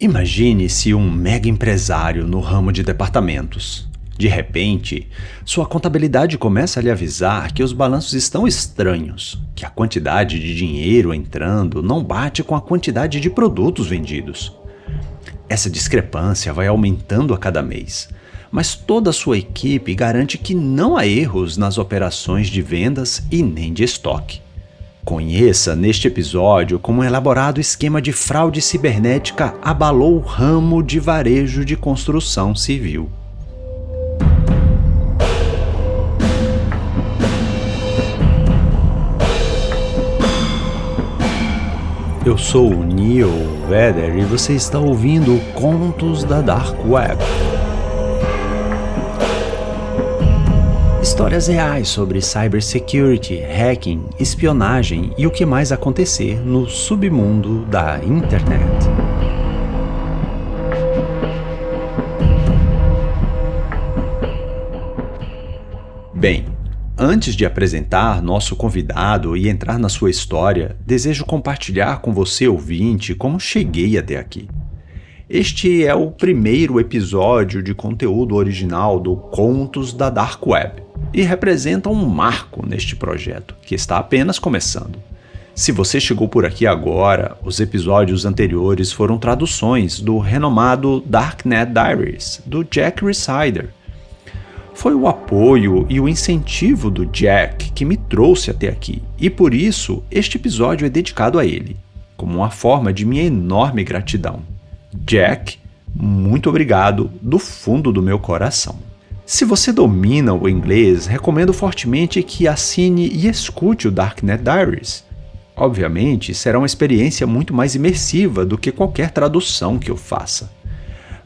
Imagine-se um mega empresário no ramo de departamentos. De repente, sua contabilidade começa a lhe avisar que os balanços estão estranhos, que a quantidade de dinheiro entrando não bate com a quantidade de produtos vendidos. Essa discrepância vai aumentando a cada mês, mas toda a sua equipe garante que não há erros nas operações de vendas e nem de estoque. Conheça neste episódio como um elaborado esquema de fraude cibernética abalou o ramo de varejo de construção civil. Eu sou o Neil Vedder e você está ouvindo Contos da Dark Web. Histórias reais sobre cybersecurity, hacking, espionagem e o que mais acontecer no submundo da internet. Bem, antes de apresentar nosso convidado e entrar na sua história, desejo compartilhar com você, ouvinte, como cheguei até aqui. Este é o primeiro episódio de conteúdo original do Contos da Dark Web e representa um marco neste projeto, que está apenas começando. Se você chegou por aqui agora, os episódios anteriores foram traduções do renomado Darknet Diaries, do Jack Rhysider. Foi o apoio e o incentivo do Jack que me trouxe até aqui, e por isso este episódio é dedicado a ele, como uma forma de minha enorme gratidão. Jack, muito obrigado do fundo do meu coração. Se você domina o inglês, recomendo fortemente que assine e escute o Darknet Diaries. Obviamente, será uma experiência muito mais imersiva do que qualquer tradução que eu faça.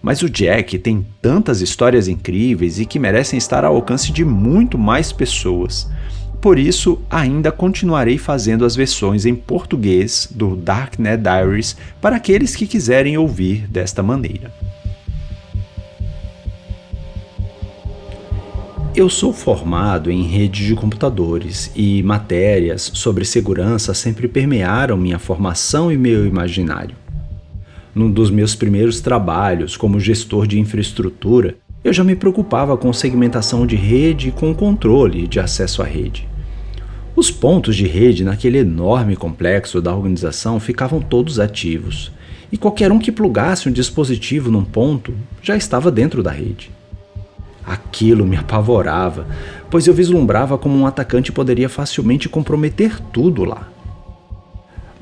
Mas o Jack tem tantas histórias incríveis e que merecem estar ao alcance de muito mais pessoas. Por isso, ainda continuarei fazendo as versões em português do Darknet Diaries para aqueles que quiserem ouvir desta maneira. Eu sou formado em rede de computadores e matérias sobre segurança sempre permearam minha formação e meu imaginário. Num dos meus primeiros trabalhos como gestor de infraestrutura, eu já me preocupava com segmentação de rede e com controle de acesso à rede. Os pontos de rede naquele enorme complexo da organização ficavam todos ativos, e qualquer um que plugasse um dispositivo num ponto já estava dentro da rede. Aquilo me apavorava, pois eu vislumbrava como um atacante poderia facilmente comprometer tudo lá.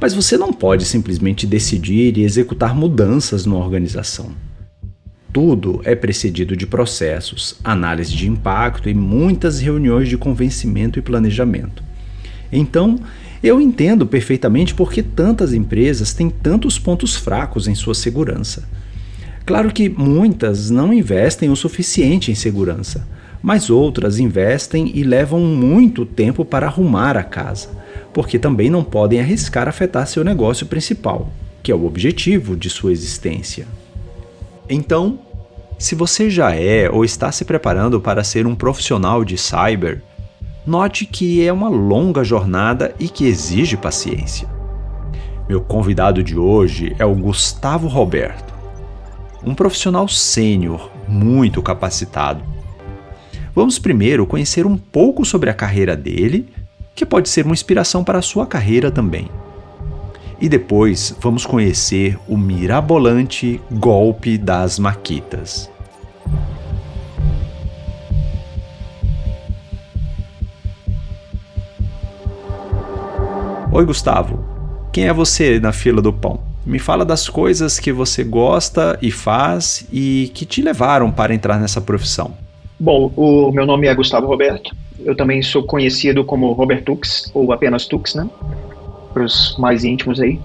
Mas você não pode simplesmente decidir e executar mudanças numa organização. Tudo é precedido de processos, análise de impacto e muitas reuniões de convencimento e planejamento. Então, eu entendo perfeitamente por que tantas empresas têm tantos pontos fracos em sua segurança. Claro que muitas não investem o suficiente em segurança, mas outras investem e levam muito tempo para arrumar a casa, porque também não podem arriscar afetar seu negócio principal, que é o objetivo de sua existência. Então, se você já é ou está se preparando para ser um profissional de cyber, note que é uma longa jornada e que exige paciência. Meu convidado de hoje é o Gustavo Roberto, um profissional sênior muito capacitado. Vamos primeiro conhecer um pouco sobre a carreira dele, que pode ser uma inspiração para a sua carreira também. E depois vamos conhecer o mirabolante golpe das Maquitas. Oi, Gustavo. Quem é você na fila do pão? Me fala das coisas que você gosta e faz e que te levaram para entrar nessa profissão. Bom, o meu nome é Gustavo Roberto. Eu também sou conhecido como Robert Tux, ou apenas Tux, né? Para os mais íntimos aí.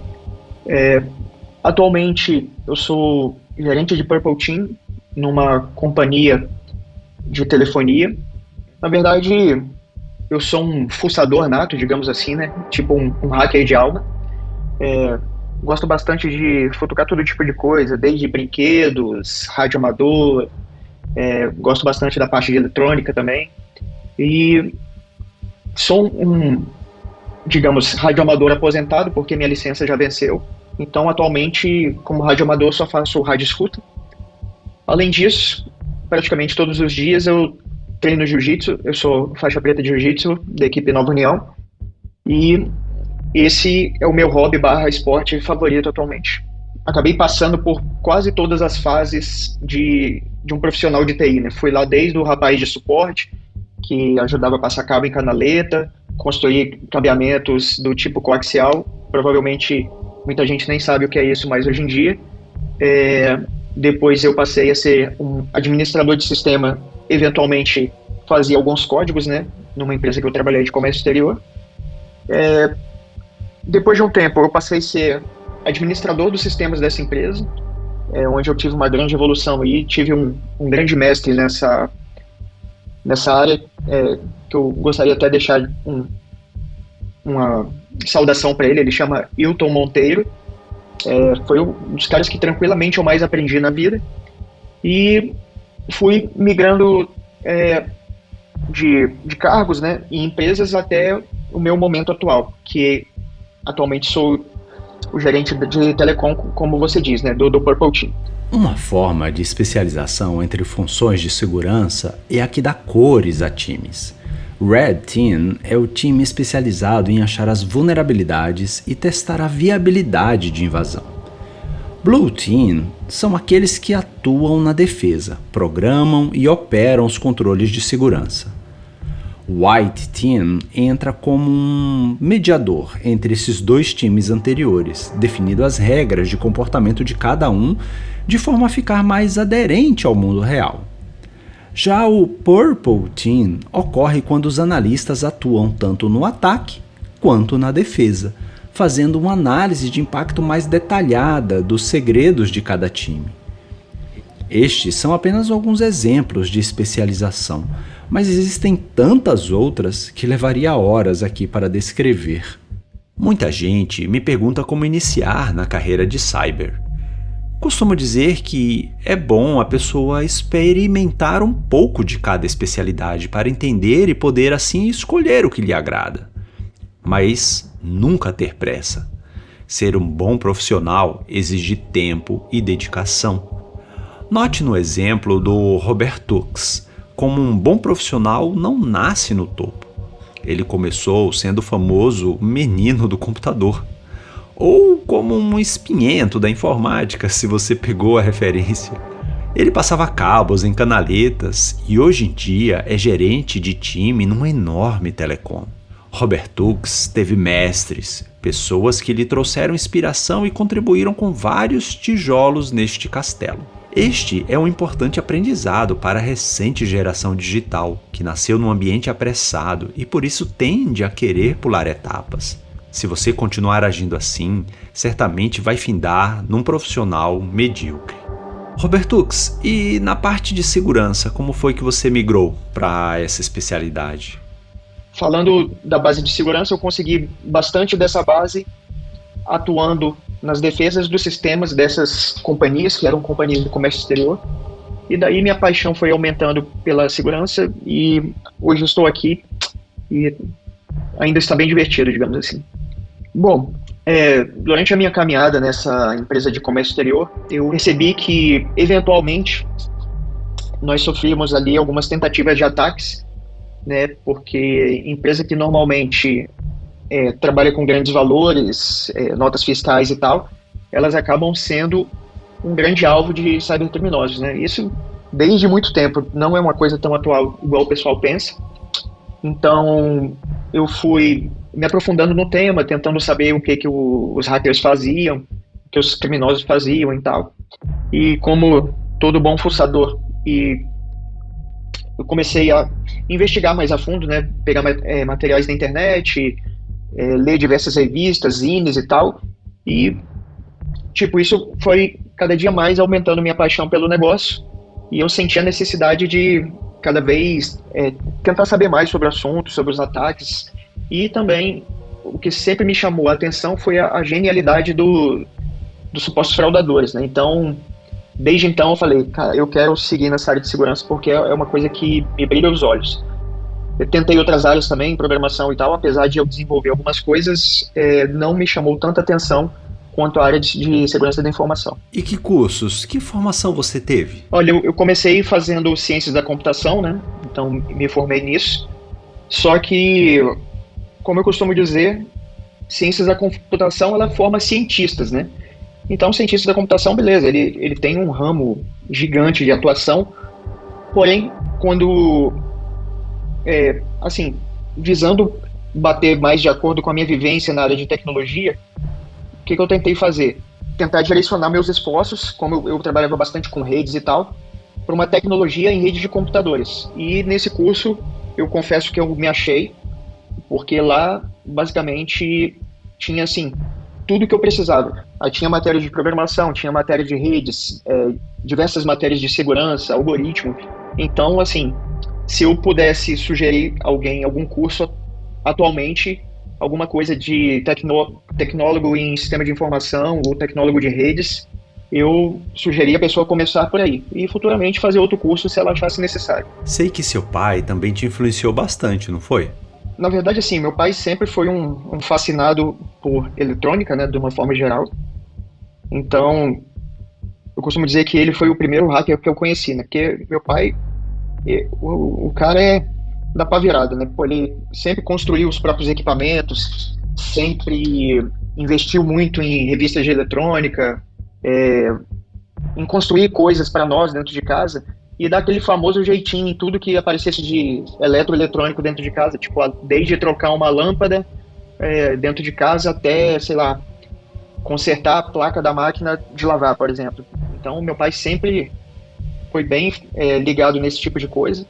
Atualmente, eu sou gerente de Purple Team numa companhia de telefonia. Na verdade, eu sou um fuçador nato, digamos assim, né? Tipo um hacker de alma. Gosto bastante de futucar todo tipo de coisa, desde brinquedos, rádio amador, gosto bastante da parte de eletrônica também. E sou digamos, radioamador aposentado, porque minha licença já venceu. Então, atualmente, como radioamador, só faço rádio escuta. Além disso, praticamente todos os dias eu treino jiu-jitsu. Eu sou faixa preta de jiu-jitsu da equipe Nova União. E esse é o meu hobby barra esporte favorito atualmente. Acabei passando por quase todas as fases de um profissional de TI, né? Fui lá desde o rapaz de suporte, que ajudava a passar cabo em canaleta, construir cabeamentos do tipo coaxial. Provavelmente muita gente nem sabe o que é isso mais hoje em dia. Depois eu passei a ser um administrador de sistema, eventualmente fazia alguns códigos, né? Numa empresa que eu trabalhei de comércio exterior. Depois de um tempo eu passei a ser administrador dos sistemas dessa empresa, onde eu tive uma grande evolução e tive um grande mestre nessa área, que eu gostaria até de deixar uma saudação para ele. Ele chama Hilton Monteiro. Foi um dos caras que tranquilamente eu mais aprendi na vida, e fui migrando de cargos, né, em empresas até o meu momento atual, que atualmente sou o gerente de telecom, como você diz, né, do Purple Team. Uma forma de especialização entre funções de segurança é a que dá cores a times. Red Team é o time especializado em achar as vulnerabilidades e testar a viabilidade de invasão. Blue Team são aqueles que atuam na defesa, programam e operam os controles de segurança. White Team entra como um mediador entre esses dois times anteriores, definindo as regras de comportamento de cada um de forma a ficar mais aderente ao mundo real. Já o Purple Team ocorre quando os analistas atuam tanto no ataque quanto na defesa, fazendo uma análise de impacto mais detalhada dos segredos de cada time. Estes são apenas alguns exemplos de especialização, mas existem tantas outras que levaria horas aqui para descrever. Muita gente me pergunta como iniciar na carreira de cyber. Costumo dizer que é bom a pessoa experimentar um pouco de cada especialidade para entender e poder assim escolher o que lhe agrada. Mas nunca ter pressa. Ser um bom profissional exige tempo e dedicação. Note no exemplo do Robert Tux, como um bom profissional não nasce no topo. Ele começou sendo o famoso menino do computador. Ou como um espinhento da informática, se você pegou a referência. Ele passava cabos em canaletas e hoje em dia é gerente de time numa enorme telecom. Robert Tux teve mestres, pessoas que lhe trouxeram inspiração e contribuíram com vários tijolos neste castelo. Este é um importante aprendizado para a recente geração digital, que nasceu num ambiente apressado e por isso tende a querer pular etapas. Se você continuar agindo assim, certamente vai findar num profissional medíocre. Robert Tux, e na parte de segurança, como foi que você migrou para essa especialidade? Falando da base de segurança, eu consegui bastante dessa base atuando nas defesas dos sistemas dessas companhias, que eram companhias do comércio exterior. E daí minha paixão foi aumentando pela segurança e hoje eu estou aqui e ainda está bem divertido, digamos assim. Bom, durante a minha caminhada nessa empresa de comércio exterior, eu percebi que, eventualmente, nós sofríamos ali algumas tentativas de ataques, né, porque empresa que normalmente trabalha com grandes valores, notas fiscais e tal, elas acabam sendo um grande alvo de cybercriminosos, né? Isso desde muito tempo, não é uma coisa tão atual igual o pessoal pensa. Então, eu fui me aprofundando no tema, tentando saber o que os hackers faziam, o que os criminosos faziam e tal. E como todo bom fuçador, eu comecei a investigar mais a fundo, né? Pegar materiais na internet, ler diversas revistas, zines e tal. E, isso foi cada dia mais aumentando minha paixão pelo negócio. E eu senti a necessidade de cada vez tentar saber mais sobre o assunto, sobre os ataques. E também, o que sempre me chamou a atenção foi a genialidade dos supostos fraudadores, né? Então, desde então eu falei, cara, eu quero seguir nessa área de segurança porque é uma coisa que me brilha os olhos. Eu tentei outras áreas também, programação e tal, apesar de eu desenvolver algumas coisas, não me chamou tanta atenção quanto à área de segurança da informação. E que cursos, que formação você teve? Olha, eu comecei fazendo ciências da computação, né? Então me formei nisso. Só que, como eu costumo dizer, ciências da computação ela forma cientistas, né? Então, o cientista da computação, beleza, ele tem um ramo gigante de atuação, porém, quando, assim, visando bater mais de acordo com a minha vivência na área de tecnologia, o que eu tentei fazer? Tentar direcionar meus esforços, como eu trabalhava bastante com redes e tal, para uma tecnologia em rede de computadores. E nesse curso, eu confesso que eu me achei, porque lá, basicamente, tinha, assim, tudo que eu precisava. Aí tinha matéria de programação, tinha matéria de redes, diversas matérias de segurança, algoritmo. Então, assim, se eu pudesse sugerir alguém algum curso atualmente, alguma coisa de tecnólogo em sistema de informação ou tecnólogo de redes, eu sugeria a pessoa começar por aí e futuramente fazer outro curso se ela achasse necessário. Sei que seu pai também te influenciou bastante, não foi? Na verdade, assim, meu pai sempre foi um fascinado por eletrônica, né, de uma forma geral. Então, eu costumo dizer que ele foi o primeiro hacker que eu conheci, né? Porque meu pai, o cara da pá virada, né? Pô, ele sempre construiu os próprios equipamentos, sempre investiu muito em revistas de eletrônica, em construir coisas para nós dentro de casa e dar aquele famoso jeitinho em tudo que aparecesse de eletroeletrônico dentro de casa, tipo, desde trocar uma lâmpada dentro de casa até, sei lá, consertar a placa da máquina de lavar, por exemplo. Então, meu pai sempre foi bem ligado nesse tipo de coisa,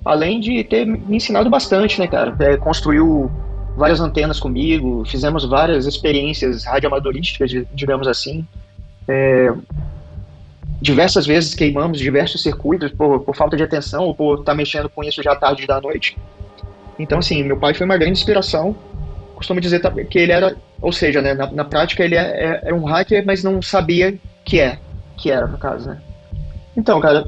além de ter me ensinado bastante, né, cara? Construiu várias antenas comigo, fizemos várias experiências radioamadorísticas, digamos assim. Diversas vezes queimamos diversos circuitos por falta de atenção ou por estar mexendo com isso já tarde da noite. Então, assim, meu pai foi uma grande inspiração. Costumo dizer que ele era, ou seja, né, na prática ele era um hacker, mas não sabia que era, no caso, né? Então, cara,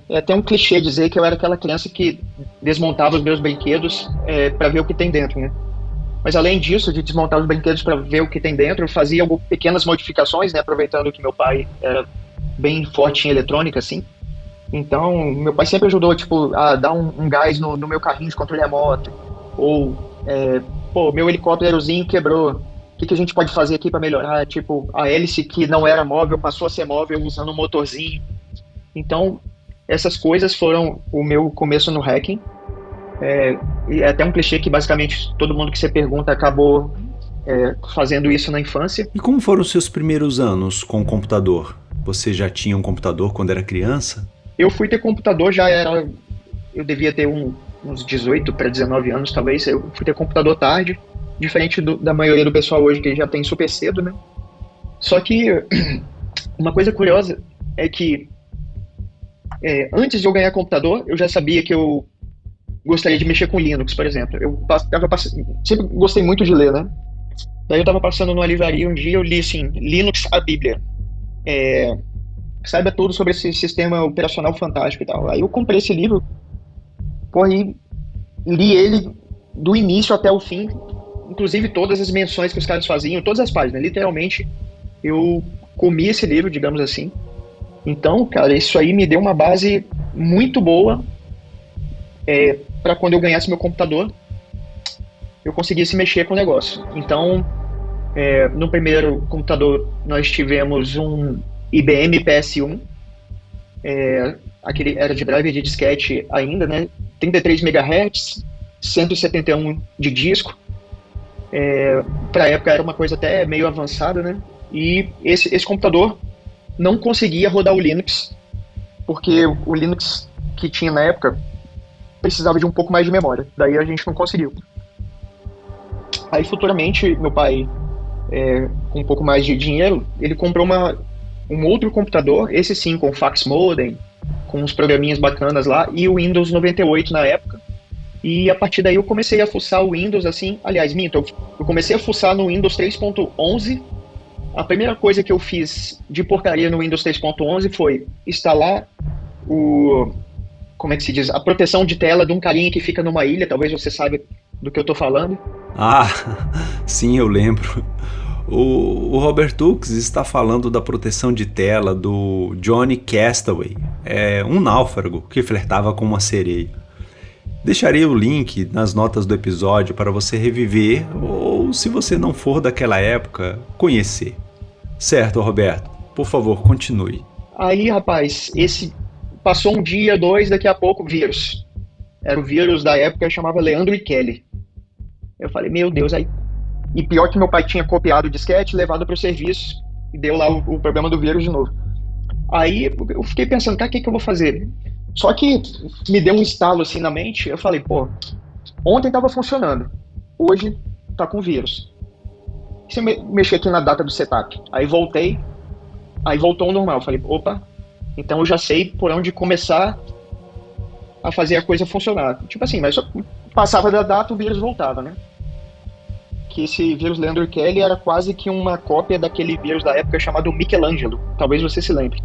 é até um clichê dizer que eu era aquela criança que desmontava os meus brinquedos para ver o que tem dentro, né? Mas além disso, de desmontar os brinquedos para ver o que tem dentro, eu fazia pequenas modificações, né, aproveitando que meu pai era bem forte em eletrônica, assim. Então, meu pai sempre ajudou, tipo, a dar um gás no meu carrinho de controle remoto. Ou, meu helicópterozinho quebrou. O que a gente pode fazer aqui para melhorar? Tipo, a hélice que não era móvel passou a ser móvel usando um motorzinho. Então, essas coisas foram o meu começo no hacking. E é até um clichê que basicamente todo mundo que você pergunta acabou fazendo isso na infância. E como foram os seus primeiros anos com o computador? Você já tinha um computador quando era criança? Eu fui ter computador, eu devia ter uns 18 para 19 anos, talvez. Eu fui ter computador tarde, diferente da maioria do pessoal hoje que já tem super cedo, né? Só que uma coisa curiosa é que antes de eu ganhar computador, eu já sabia que eu gostaria de mexer com Linux, por exemplo. Sempre gostei muito de ler, né? Daí eu estava passando numa livraria um dia, eu li assim, Linux, a Bíblia. Saiba tudo sobre esse sistema operacional fantástico e tal. Aí eu comprei esse livro, e li ele do início até o fim, inclusive todas as menções que os caras faziam, todas as páginas, literalmente eu comi esse livro, digamos assim. Então, cara, isso aí me deu uma base muito boa para quando eu ganhasse meu computador, eu conseguisse mexer com o negócio. Então, no primeiro computador nós tivemos um IBM PS1, aquele era de drive de disquete ainda, né? 33 MHz, 171 de disco. Para a época era uma coisa até meio avançada, né? E esse computador não conseguia rodar o Linux, porque o Linux que tinha na época precisava de um pouco mais de memória. Daí a gente não conseguiu. Aí futuramente meu pai, com um pouco mais de dinheiro, ele comprou um outro computador, esse sim com fax modem, com uns programinhas bacanas lá, e o Windows 98 na época. E a partir daí eu comecei a fuçar o Windows, assim, aliás, minto, eu comecei a fuçar no Windows 3.11. A primeira coisa que eu fiz de porcaria no Windows 3.11 foi instalar como é que se diz? A proteção de tela de um carinha que fica numa ilha, talvez você saiba do que eu tô falando. Ah, sim, eu lembro. O Robert Hooks está falando da proteção de tela do Johnny Castaway, um náufrago que flertava com uma sereia. Deixarei o link nas notas do episódio para você reviver ou, se você não for daquela época, conhecer. Certo, Roberto? Por favor, continue. Aí, rapaz, passou um dia, dois, daqui a pouco, vírus. Era o vírus da época, chamava Leandro e Kelly. Eu falei, meu Deus, aí... E pior que meu pai tinha copiado o disquete, levado para o serviço, e deu lá o problema do vírus de novo. Aí eu fiquei pensando, cara, o que eu vou fazer? Só que me deu um estalo assim na mente, eu falei, pô, ontem estava funcionando, hoje tá com vírus. E se eu mexer aqui na data do setup? Aí voltei, aí voltou ao normal. Eu falei, opa, então eu já sei por onde começar a fazer a coisa funcionar. Tipo assim, mas só passava da data, o vírus voltava, né? Que esse vírus Leandro Kelly era quase que uma cópia daquele vírus da época chamado Michelangelo. Talvez você se lembre.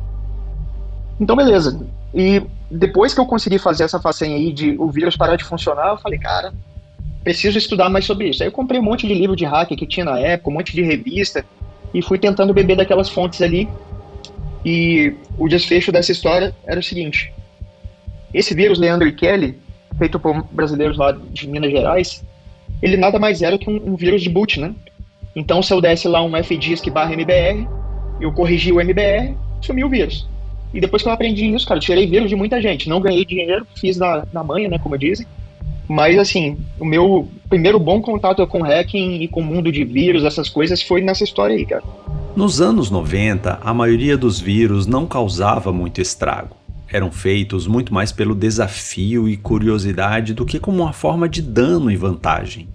Então, beleza. E depois que eu consegui fazer essa façanha aí de o vírus parar de funcionar, eu falei, cara, preciso estudar mais sobre isso. Aí eu comprei um monte de livro de hack que tinha na época, um monte de revista, e fui tentando beber daquelas fontes ali. E o desfecho dessa história era o seguinte. Esse vírus Leandro Kelly, feito por brasileiros lá de Minas Gerais, ele nada mais era que um vírus de boot, né? Então, se eu desse lá um fdisk/mbr, eu corrigi o mbr, sumiu o vírus. E depois que eu aprendi isso, cara, eu tirei vírus de muita gente. Não ganhei dinheiro, fiz na manha, né, como dizem. Mas, assim, o meu primeiro bom contato com hacking e com o mundo de vírus, essas coisas, foi nessa história aí, cara. Nos anos 90, a maioria dos vírus não causava muito estrago. Eram feitos muito mais pelo desafio e curiosidade do que como uma forma de dano e vantagem.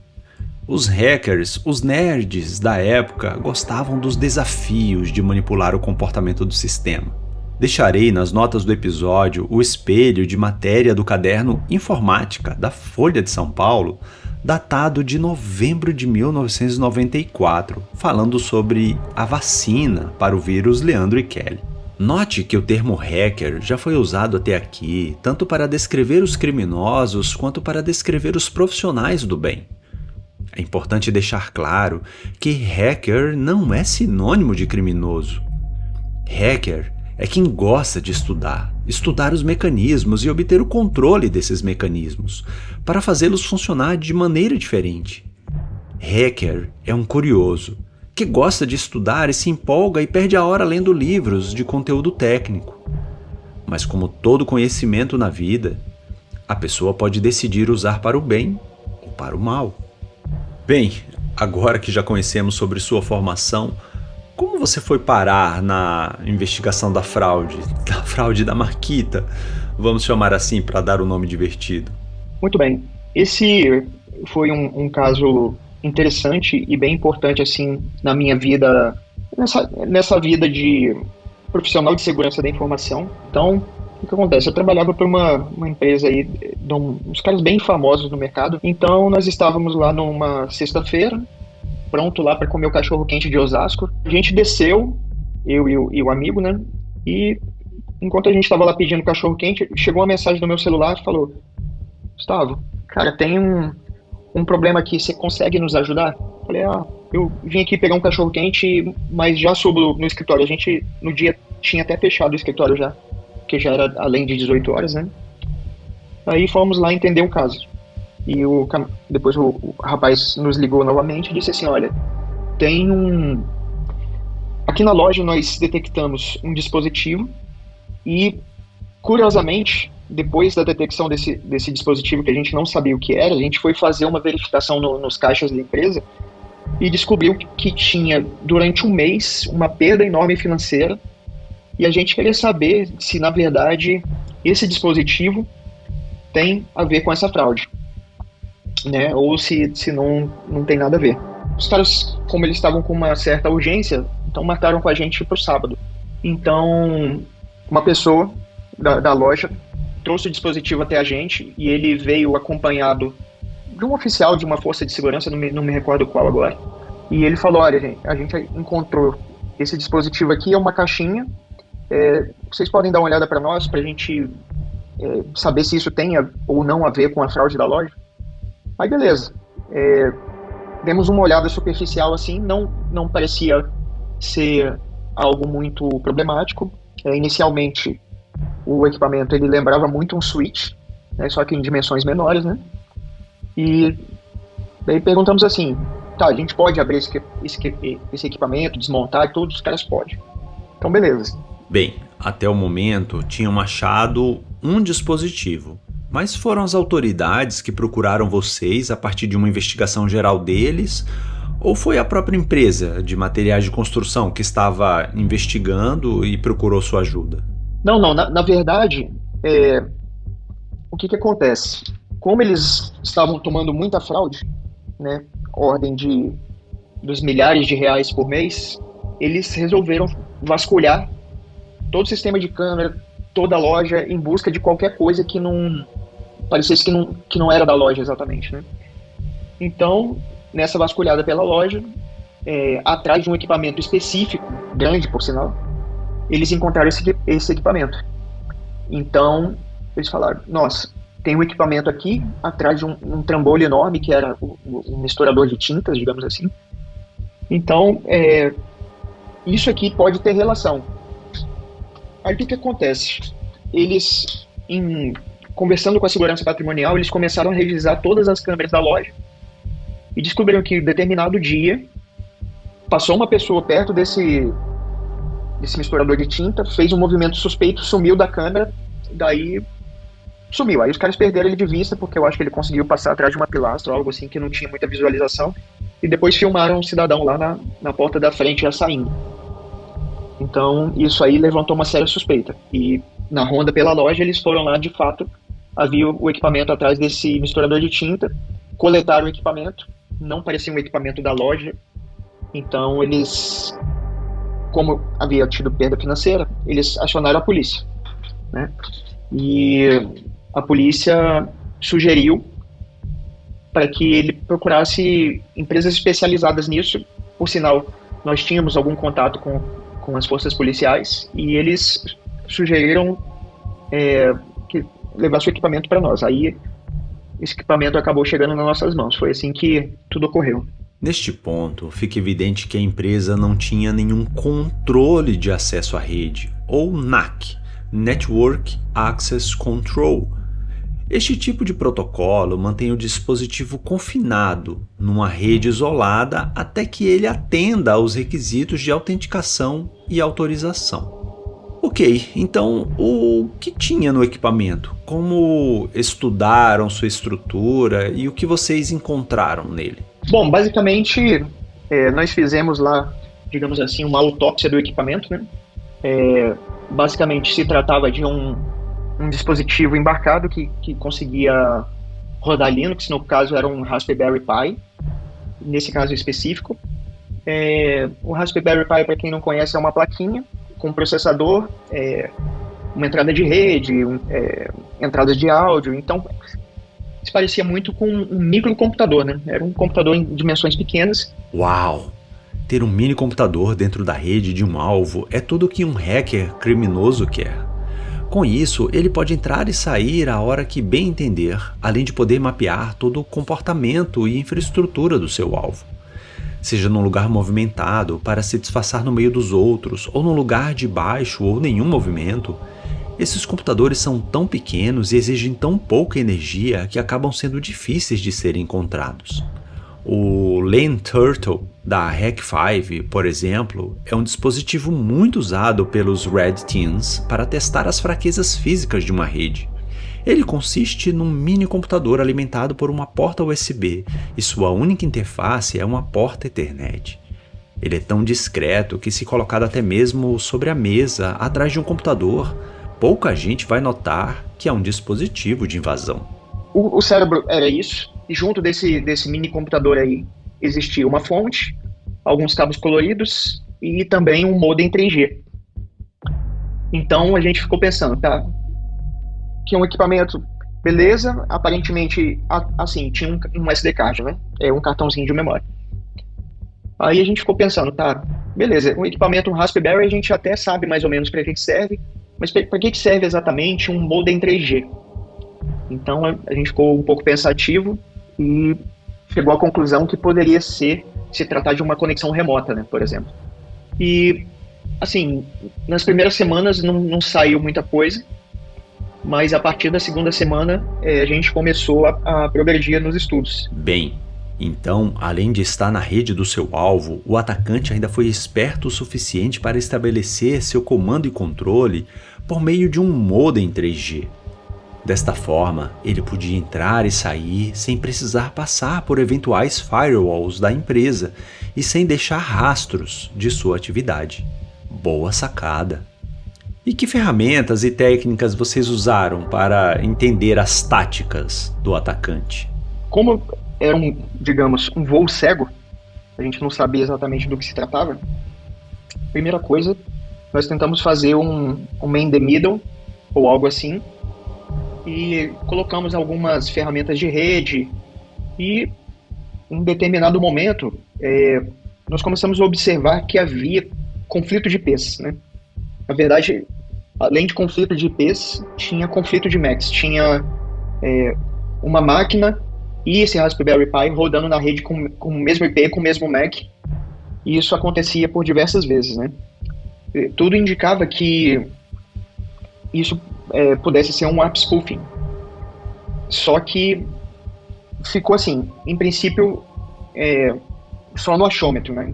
Os hackers, os nerds da época, gostavam dos desafios de manipular o comportamento do sistema. Deixarei nas notas do episódio o espelho de matéria do caderno Informática da Folha de São Paulo, datado de novembro de 1994, falando sobre a vacina para o vírus Leandro e Kelly. Note que o termo hacker já foi usado até aqui, tanto para descrever os criminosos quanto para descrever os profissionais do bem. É importante deixar claro que hacker não é sinônimo de criminoso. Hacker é quem gosta de estudar os mecanismos e obter o controle desses mecanismos, para fazê-los funcionar de maneira diferente. Hacker é um curioso, que gosta de estudar e se empolga e perde a hora lendo livros de conteúdo técnico. Mas como todo conhecimento na vida, a pessoa pode decidir usar para o bem ou para o mal. Bem, agora que já conhecemos sobre sua formação, como você foi parar na investigação da fraude da Marquita? Vamos chamar assim para dar um nome divertido. Muito bem. Esse foi um caso interessante e bem importante assim na minha vida, nessa vida de profissional de segurança da informação. Então, o que acontece? Eu trabalhava para uma empresa aí, de uns caras bem famosos no mercado. Então, nós estávamos lá numa sexta-feira, pronto lá para comer o cachorro-quente de Osasco. A gente desceu, eu e o amigo, né? E enquanto a gente estava lá pedindo cachorro-quente, chegou uma mensagem no meu celular e falou: Gustavo, cara, tem um problema aqui, você consegue nos ajudar? Falei, eu vim aqui pegar um cachorro-quente, mas já subo no escritório. A gente, no dia, tinha até fechado o escritório já, porque já era além de 18 horas, né? Aí fomos lá entender o caso. E depois o rapaz nos ligou novamente e disse assim, olha, aqui na loja nós detectamos um dispositivo e, curiosamente, depois da detecção desse dispositivo, que a gente não sabia o que era, a gente foi fazer uma verificação nos caixas da empresa e descobriu que tinha, durante um mês, uma perda enorme financeira, e a gente queria saber se, na verdade, esse dispositivo tem a ver com essa fraude, né? Ou se não tem nada a ver. Os caras, como eles estavam com uma certa urgência, então marcaram com a gente para o sábado. Então, uma pessoa da loja trouxe o dispositivo até a gente e ele veio acompanhado de um oficial de uma força de segurança, não me recordo qual agora, e ele falou, olha, a gente encontrou esse dispositivo aqui, é uma caixinha, vocês podem dar uma olhada para nós, para a gente saber se isso tem ou não a ver com a fraude da loja? Aí beleza, demos uma olhada superficial assim, não parecia ser algo muito problemático. Inicialmente, o equipamento ele lembrava muito um switch, né, só que em dimensões menores, né? E daí perguntamos assim, tá, a gente pode abrir esse equipamento, desmontar e tudo, os caras podem. Então, beleza. Bem, até o momento tinham achado um dispositivo, mas foram as autoridades que procuraram vocês a partir de uma investigação geral deles, ou foi a própria empresa de materiais de construção que estava investigando e procurou sua ajuda? Não, na verdade, o que acontece? Como eles estavam tomando muita fraude, né, ordem dos milhares de reais por mês, eles resolveram vasculhar todo o sistema de câmera, toda a loja, em busca de qualquer coisa que não parecesse que não era da loja exatamente, né? Então, nessa vasculhada pela loja, atrás de um equipamento específico, grande por sinal, eles encontraram esse equipamento. Então, eles falaram, nossa, tem um equipamento aqui, atrás de um trambolho enorme, que era um misturador de tintas, digamos assim. Então, isso aqui pode ter relação. Aí o que acontece? Eles, conversando com a segurança patrimonial, eles começaram a revisar todas as câmeras da loja e descobriram que em determinado dia passou uma pessoa perto desse misturador de tinta, fez um movimento suspeito, sumiu da câmera, daí sumiu. Aí os caras perderam ele de vista, porque eu acho que ele conseguiu passar atrás de uma pilastra ou algo assim que não tinha muita visualização, e depois filmaram um cidadão lá na porta da frente já saindo. Então isso aí levantou uma séria suspeita, e na ronda pela loja eles foram lá, de fato havia o equipamento atrás desse misturador de tinta, coletaram o equipamento, não parecia um equipamento da loja, então eles, como havia tido perda financeira, eles acionaram a polícia, né? E a polícia sugeriu para que ele procurasse empresas especializadas nisso. Por sinal, nós tínhamos algum contato com as forças policiais e eles sugeriram que levasse o equipamento para nós. Aí esse equipamento acabou chegando nas nossas mãos. Foi assim que tudo ocorreu. Neste ponto, fica evidente que a empresa não tinha nenhum controle de acesso à rede, ou NAC, Network Access Control. Este tipo de protocolo mantém o dispositivo confinado numa rede isolada até que ele atenda aos requisitos de autenticação e autorização. Ok, então o que tinha no equipamento? Como estudaram sua estrutura e o que vocês encontraram nele? Bom, basicamente nós fizemos lá, digamos assim, uma autópsia do equipamento, né? Basicamente se tratava de um dispositivo embarcado que conseguia rodar Linux, no caso era um Raspberry Pi, nesse caso específico. O Raspberry Pi, para quem não conhece, é uma plaquinha com processador, uma entrada de rede, entradas de áudio, então se parecia muito com um microcomputador, né? Era um computador em dimensões pequenas. Uau! Ter um mini computador dentro da rede de um alvo é tudo o que um hacker criminoso quer. Com isso, ele pode entrar e sair a hora que bem entender, além de poder mapear todo o comportamento e infraestrutura do seu alvo. Seja num lugar movimentado para se disfarçar no meio dos outros, ou num lugar de baixo ou nenhum movimento, esses computadores são tão pequenos e exigem tão pouca energia que acabam sendo difíceis de serem encontrados. O LAN-Turtle da Hack5, por exemplo, é um dispositivo muito usado pelos Red Teams para testar as fraquezas físicas de uma rede. Ele consiste num mini computador alimentado por uma porta USB e sua única interface é uma porta Ethernet. Ele é tão discreto que, se colocado até mesmo sobre a mesa, atrás de um computador, pouca gente vai notar que é um dispositivo de invasão. O cérebro era isso, e junto desse mini computador aí existia uma fonte, alguns cabos coloridos e também um modem 3G. Então a gente ficou pensando, tá, tinha um equipamento, beleza, aparentemente, assim, tinha um SD card, né? Um cartãozinho de memória. Aí a gente ficou pensando, tá, beleza, um equipamento, um Raspberry, a gente até sabe mais ou menos para que serve, mas para que serve exatamente um modem 3G? Então a gente ficou um pouco pensativo e chegou à conclusão que poderia se tratar de uma conexão remota, né, por exemplo. E, assim, nas primeiras semanas não saiu muita coisa, mas a partir da segunda semana a gente começou a progredir nos estudos. Bem, então, além de estar na rede do seu alvo, o atacante ainda foi esperto o suficiente para estabelecer seu comando e controle por meio de um modem 3G. Desta forma, ele podia entrar e sair sem precisar passar por eventuais firewalls da empresa e sem deixar rastros de sua atividade. Boa sacada! E que ferramentas e técnicas vocês usaram para entender as táticas do atacante? Como era digamos, um voo cego, a gente não sabia exatamente do que se tratava. Primeira coisa, nós tentamos fazer um man in the middle, ou algo assim, e colocamos algumas ferramentas de rede, e em um determinado momento, nós começamos a observar que havia conflito de IPs, né? Na verdade, além de conflito de IPs, tinha conflito de Macs. Tinha uma máquina e esse Raspberry Pi rodando na rede com o mesmo IP, com o mesmo Mac. E isso acontecia por diversas vezes, né? Tudo indicava que isso pudesse ser um app spoofing. Só que ficou assim, em princípio, só no achômetro, né?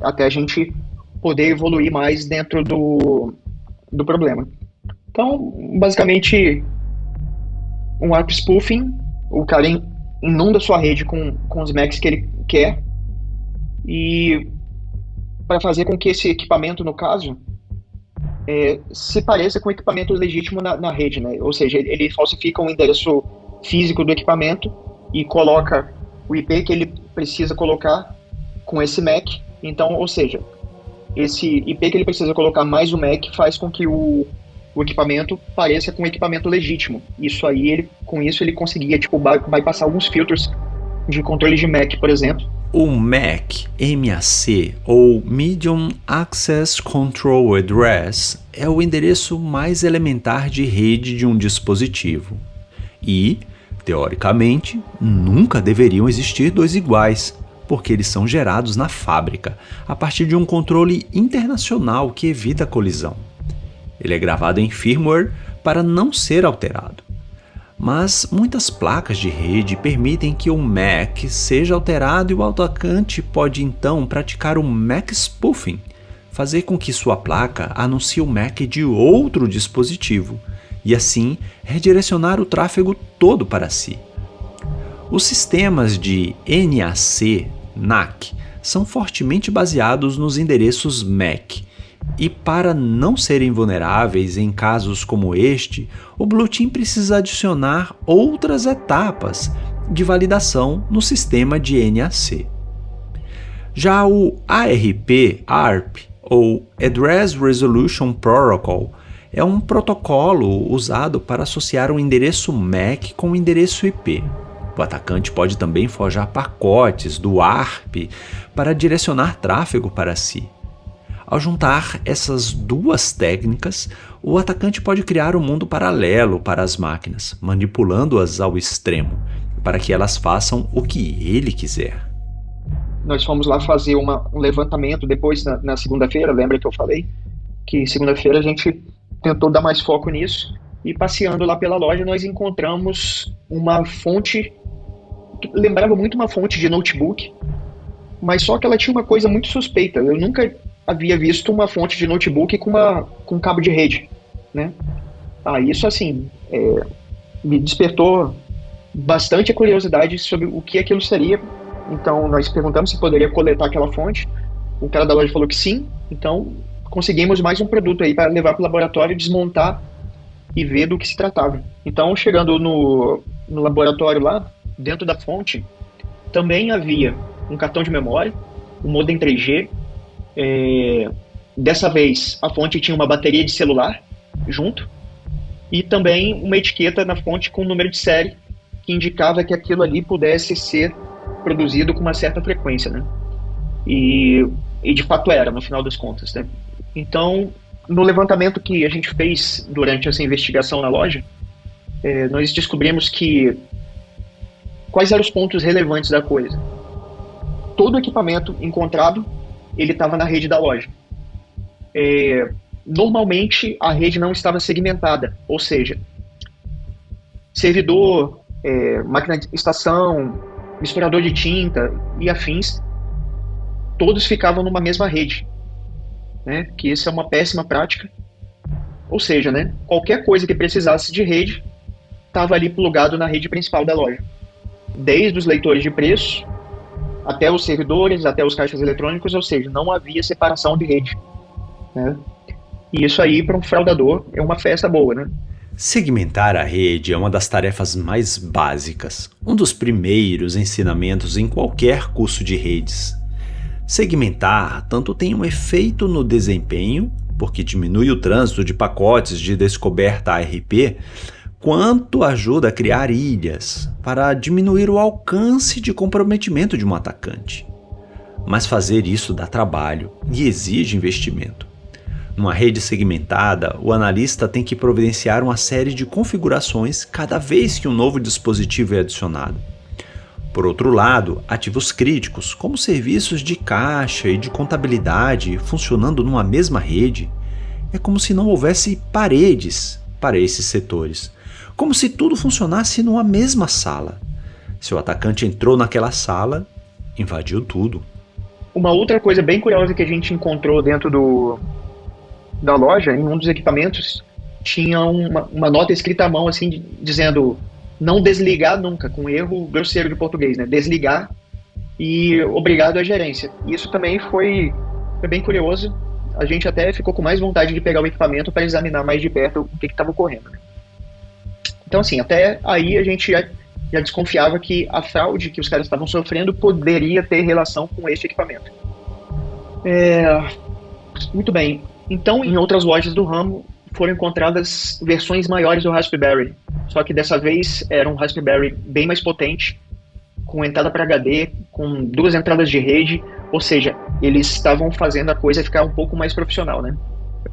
Até a gente poder evoluir mais dentro do problema. Então, basicamente, um app spoofing, o cara inunda sua rede com os Macs que ele quer, e para fazer com que esse equipamento, no caso, se pareça com o equipamento legítimo na rede, né? Ou seja, ele falsifica o endereço físico do equipamento e coloca o IP que ele precisa colocar com esse Mac. Então, ou seja, esse IP que ele precisa colocar mais o Mac faz com que o equipamento pareça com um equipamento legítimo. Isso aí, com isso ele conseguia bypassar alguns filtros de controle de Mac, por exemplo. O MAC, MAC, ou Medium Access Control Address, é o endereço mais elementar de rede de um dispositivo. E, teoricamente, nunca deveriam existir dois iguais, porque eles são gerados na fábrica, a partir de um controle internacional que evita a colisão. Ele é gravado em firmware para não ser alterado. Mas muitas placas de rede permitem que o MAC seja alterado e o atacante pode então praticar o MAC spoofing, fazer com que sua placa anuncie o MAC de outro dispositivo e assim redirecionar o tráfego todo para si. Os sistemas de NAC são fortemente baseados nos endereços MAC. E para não serem vulneráveis em casos como este, o Blue Team precisa adicionar outras etapas de validação no sistema de NAC. Já o ARP, ou Address Resolution Protocol, é um protocolo usado para associar um endereço MAC com o endereço IP. O atacante pode também forjar pacotes do ARP para direcionar tráfego para si. Ao juntar essas duas técnicas, o atacante pode criar um mundo paralelo para as máquinas, manipulando-as ao extremo, para que elas façam o que ele quiser. Nós fomos lá fazer um levantamento depois na segunda-feira, lembra que eu falei? Que segunda-feira a gente tentou dar mais foco nisso, e passeando lá pela loja nós encontramos uma fonte que lembrava muito uma fonte de notebook, mas só que ela tinha uma coisa muito suspeita. Eu nunca havia visto uma fonte de notebook com cabo de rede, né? Isso assim me despertou bastante a curiosidade sobre o que aquilo seria. Então nós perguntamos se poderia coletar aquela fonte. O cara da loja falou que sim. Então conseguimos mais um produto aí para levar para o laboratório, desmontar e ver do que se tratava. Então, chegando no laboratório lá, dentro da fonte, também havia um cartão de memória, um modem 3G. Dessa vez a fonte tinha uma bateria de celular junto e também uma etiqueta na fonte com o número de série que indicava que aquilo ali pudesse ser produzido com uma certa frequência, né? E de fato era, no final das contas, né? Então, no levantamento que a gente fez durante essa investigação na loja, nós descobrimos que quais eram os pontos relevantes da coisa? Todo equipamento encontrado, ele estava na rede da loja. Normalmente, a rede não estava segmentada, ou seja, servidor, máquina de estação, misturador de tinta e afins, todos ficavam numa mesma rede, né? Que isso é uma péssima prática. Ou seja, né, qualquer coisa que precisasse de rede estava ali plugado na rede principal da loja. Desde os leitores de preço, até os servidores, até os caixas eletrônicos, ou seja, não havia separação de rede, né? E isso aí, para um fraudador, é uma festa boa, né? Segmentar a rede é uma das tarefas mais básicas, um dos primeiros ensinamentos em qualquer curso de redes. Segmentar tanto tem um efeito no desempenho, porque diminui o trânsito de pacotes de descoberta ARP, quanto ajuda a criar ilhas para diminuir o alcance de comprometimento de um atacante. Mas fazer isso dá trabalho e exige investimento. Numa rede segmentada, o analista tem que providenciar uma série de configurações cada vez que um novo dispositivo é adicionado. Por outro lado, ativos críticos, como serviços de caixa e de contabilidade funcionando numa mesma rede, é como se não houvesse paredes para esses setores, como se tudo funcionasse numa mesma sala. Se o atacante entrou naquela sala, invadiu tudo. Uma outra coisa bem curiosa que a gente encontrou dentro da loja, em um dos equipamentos, tinha uma nota escrita à mão, assim, dizendo não desligar nunca, com erro grosseiro de português, né? Desligar e obrigado à gerência. Isso também foi bem curioso. A gente até ficou com mais vontade de pegar o equipamento para examinar mais de perto o que estava ocorrendo, né? Então, assim, até aí a gente já desconfiava que a fraude que os caras estavam sofrendo poderia ter relação com este equipamento. Muito bem. Então, em outras lojas do ramo, foram encontradas versões maiores do Raspberry. Só que dessa vez era um Raspberry bem mais potente, com entrada para HD, com 2 entradas de rede, ou seja, eles estavam fazendo a coisa ficar um pouco mais profissional, né?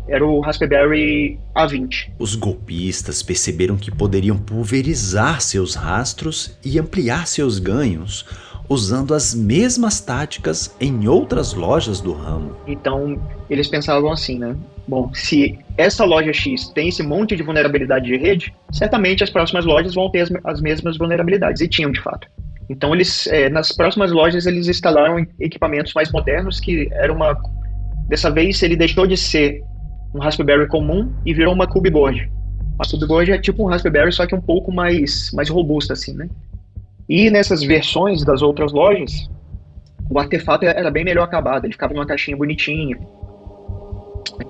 Era o Raspberry A20. Os golpistas perceberam que poderiam pulverizar seus rastros e ampliar seus ganhos, usando as mesmas táticas em outras lojas do ramo. Então, eles pensavam assim, né? Bom, se essa loja X tem esse monte de vulnerabilidade de rede, certamente as próximas lojas vão ter as mesmas vulnerabilidades, e tinham de fato. Então, nas próximas lojas, eles instalaram equipamentos mais modernos, que era dessa vez, ele deixou de ser um Raspberry comum e virou uma Cube Board. A Cube Board é tipo um Raspberry, só que um pouco mais robusta, assim, né? E nessas versões das outras lojas, o artefato era bem melhor acabado, ele ficava numa caixinha bonitinha.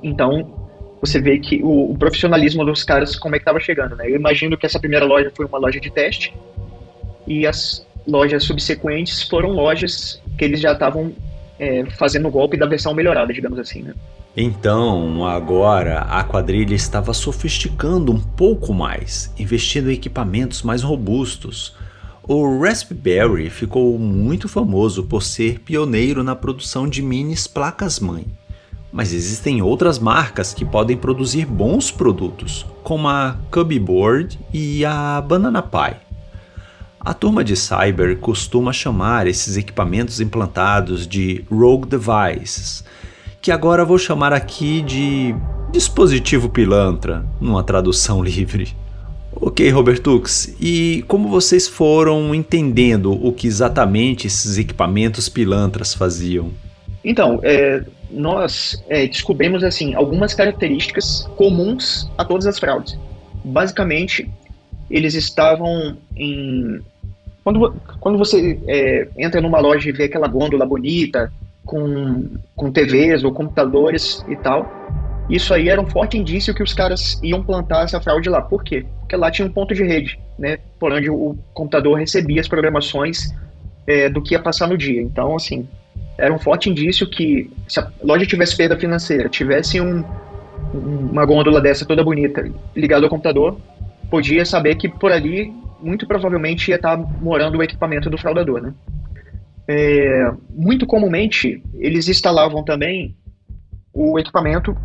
Então, você vê que o profissionalismo dos caras, como é que estava chegando, né? Eu imagino que essa primeira loja foi uma loja de teste, e as lojas subsequentes foram lojas que eles já estavam fazendo o golpe da versão melhorada, digamos assim, né? Então, agora, a quadrilha estava sofisticando um pouco mais, investindo em equipamentos mais robustos. O Raspberry ficou muito famoso por ser pioneiro na produção de minis placas-mãe. Mas existem outras marcas que podem produzir bons produtos, como a Cubby Board e a Banana Pi. A turma de cyber costuma chamar esses equipamentos implantados de Rogue Devices, que agora vou chamar aqui de dispositivo pilantra, numa tradução livre. Ok, Robertux, e como vocês foram entendendo o que exatamente esses equipamentos pilantras faziam? Então, nós descobrimos assim algumas características comuns a todas as fraudes. Basicamente, eles estavam em... Quando você entra numa loja e vê aquela gôndola bonita, com TVs ou computadores e tal, isso aí era um forte indício que os caras iam plantar essa fraude lá. Por quê? Porque lá tinha um ponto de rede, né, por onde o computador recebia as programações do que ia passar no dia. Então, assim, era um forte indício que se a loja tivesse perda financeira, tivesse uma gôndola dessa toda bonita ligada ao computador, podia saber que por ali, muito provavelmente, ia estar morando o equipamento do fraudador, né? Muito comumente, eles instalavam também o equipamento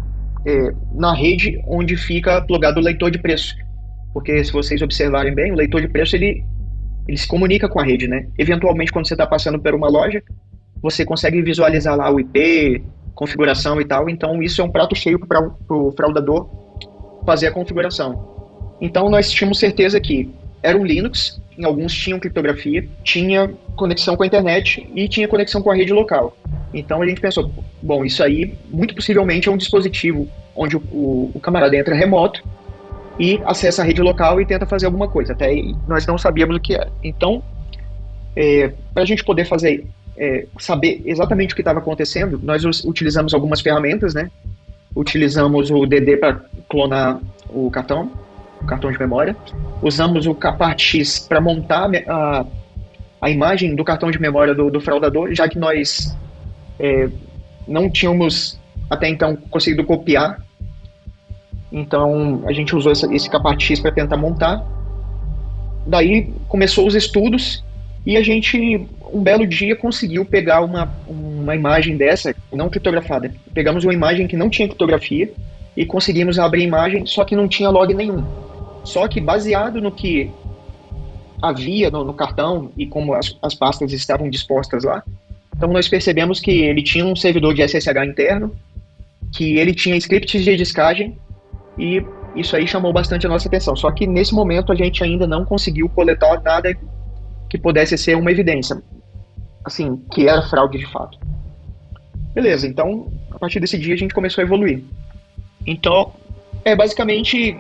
na rede onde fica plugado o leitor de preço. Porque se vocês observarem bem, o leitor de preço ele ele se comunica com a rede, né? Eventualmente, quando você está passando por uma loja, você consegue visualizar lá o IP, configuração e tal. Então, isso é um prato cheio para o fraudador fazer a configuração. Então, nós tínhamos certeza que era um Linux, em alguns tinham criptografia, tinha conexão com a internet e tinha conexão com a rede local. Então, a gente pensou, bom, isso aí muito possivelmente é um dispositivo onde o camarada entra remoto e acessa a rede local e tenta fazer alguma coisa. Até aí, nós não sabíamos o que era. Então, para a gente poder saber exatamente o que estava acontecendo, nós utilizamos algumas ferramentas, né? Utilizamos o DD para clonar o cartão de memória. Usamos o Capart-X para montar a imagem do cartão de memória do fraudador, já que nós não tínhamos até então conseguido copiar. Então a gente usou esse Capart-X para tentar montar. Daí começou os estudos e a gente, um belo dia, conseguiu pegar uma imagem dessa, não criptografada. Pegamos uma imagem que não tinha criptografia e conseguimos abrir a imagem, só que não tinha log nenhum. Só que baseado no que havia no cartão e como as pastas estavam dispostas lá, então nós percebemos que ele tinha um servidor de SSH interno, que ele tinha scripts de discagem, e isso aí chamou bastante a nossa atenção. Só que nesse momento a gente ainda não conseguiu coletar nada que pudesse ser uma evidência, assim, que era fraude de fato. Beleza, então a partir desse dia a gente começou a evoluir. Então, basicamente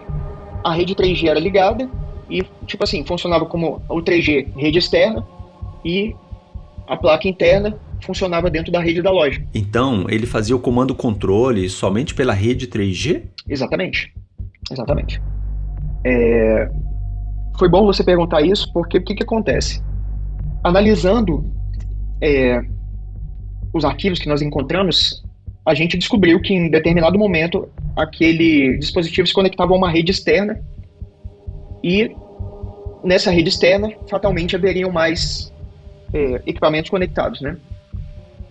a rede 3G era ligada e, tipo assim, funcionava como o 3G, rede externa, e a placa interna funcionava dentro da rede da loja. Então, ele fazia o comando controle somente pela rede 3G? Exatamente. Foi bom você perguntar isso, porque o que acontece? Analisando os arquivos que nós encontramos, a gente descobriu que em determinado momento aquele dispositivo se conectava a uma rede externa e nessa rede externa fatalmente haveriam mais equipamentos conectados, né?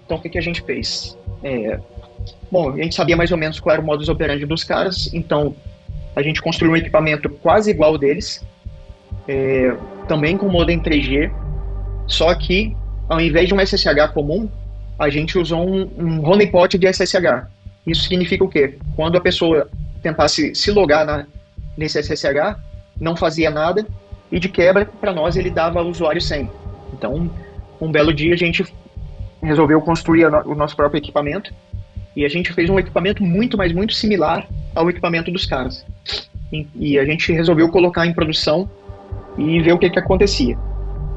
Então o que a gente fez? Bom, a gente sabia mais ou menos qual era o modus operandi dos caras, então a gente construiu um equipamento quase igual ao deles, também com modem 3G, só que ao invés de um SSH comum, a gente usou um honeypot de SSH. Isso significa o quê? Quando a pessoa tentasse se logar nesse SSH, não fazia nada, e de quebra, para nós, ele dava usuário sem. Então, um belo dia, a gente resolveu construir o nosso próprio equipamento, e a gente fez um equipamento muito, mas muito similar ao equipamento dos caras. E a gente resolveu colocar em produção e ver o que acontecia.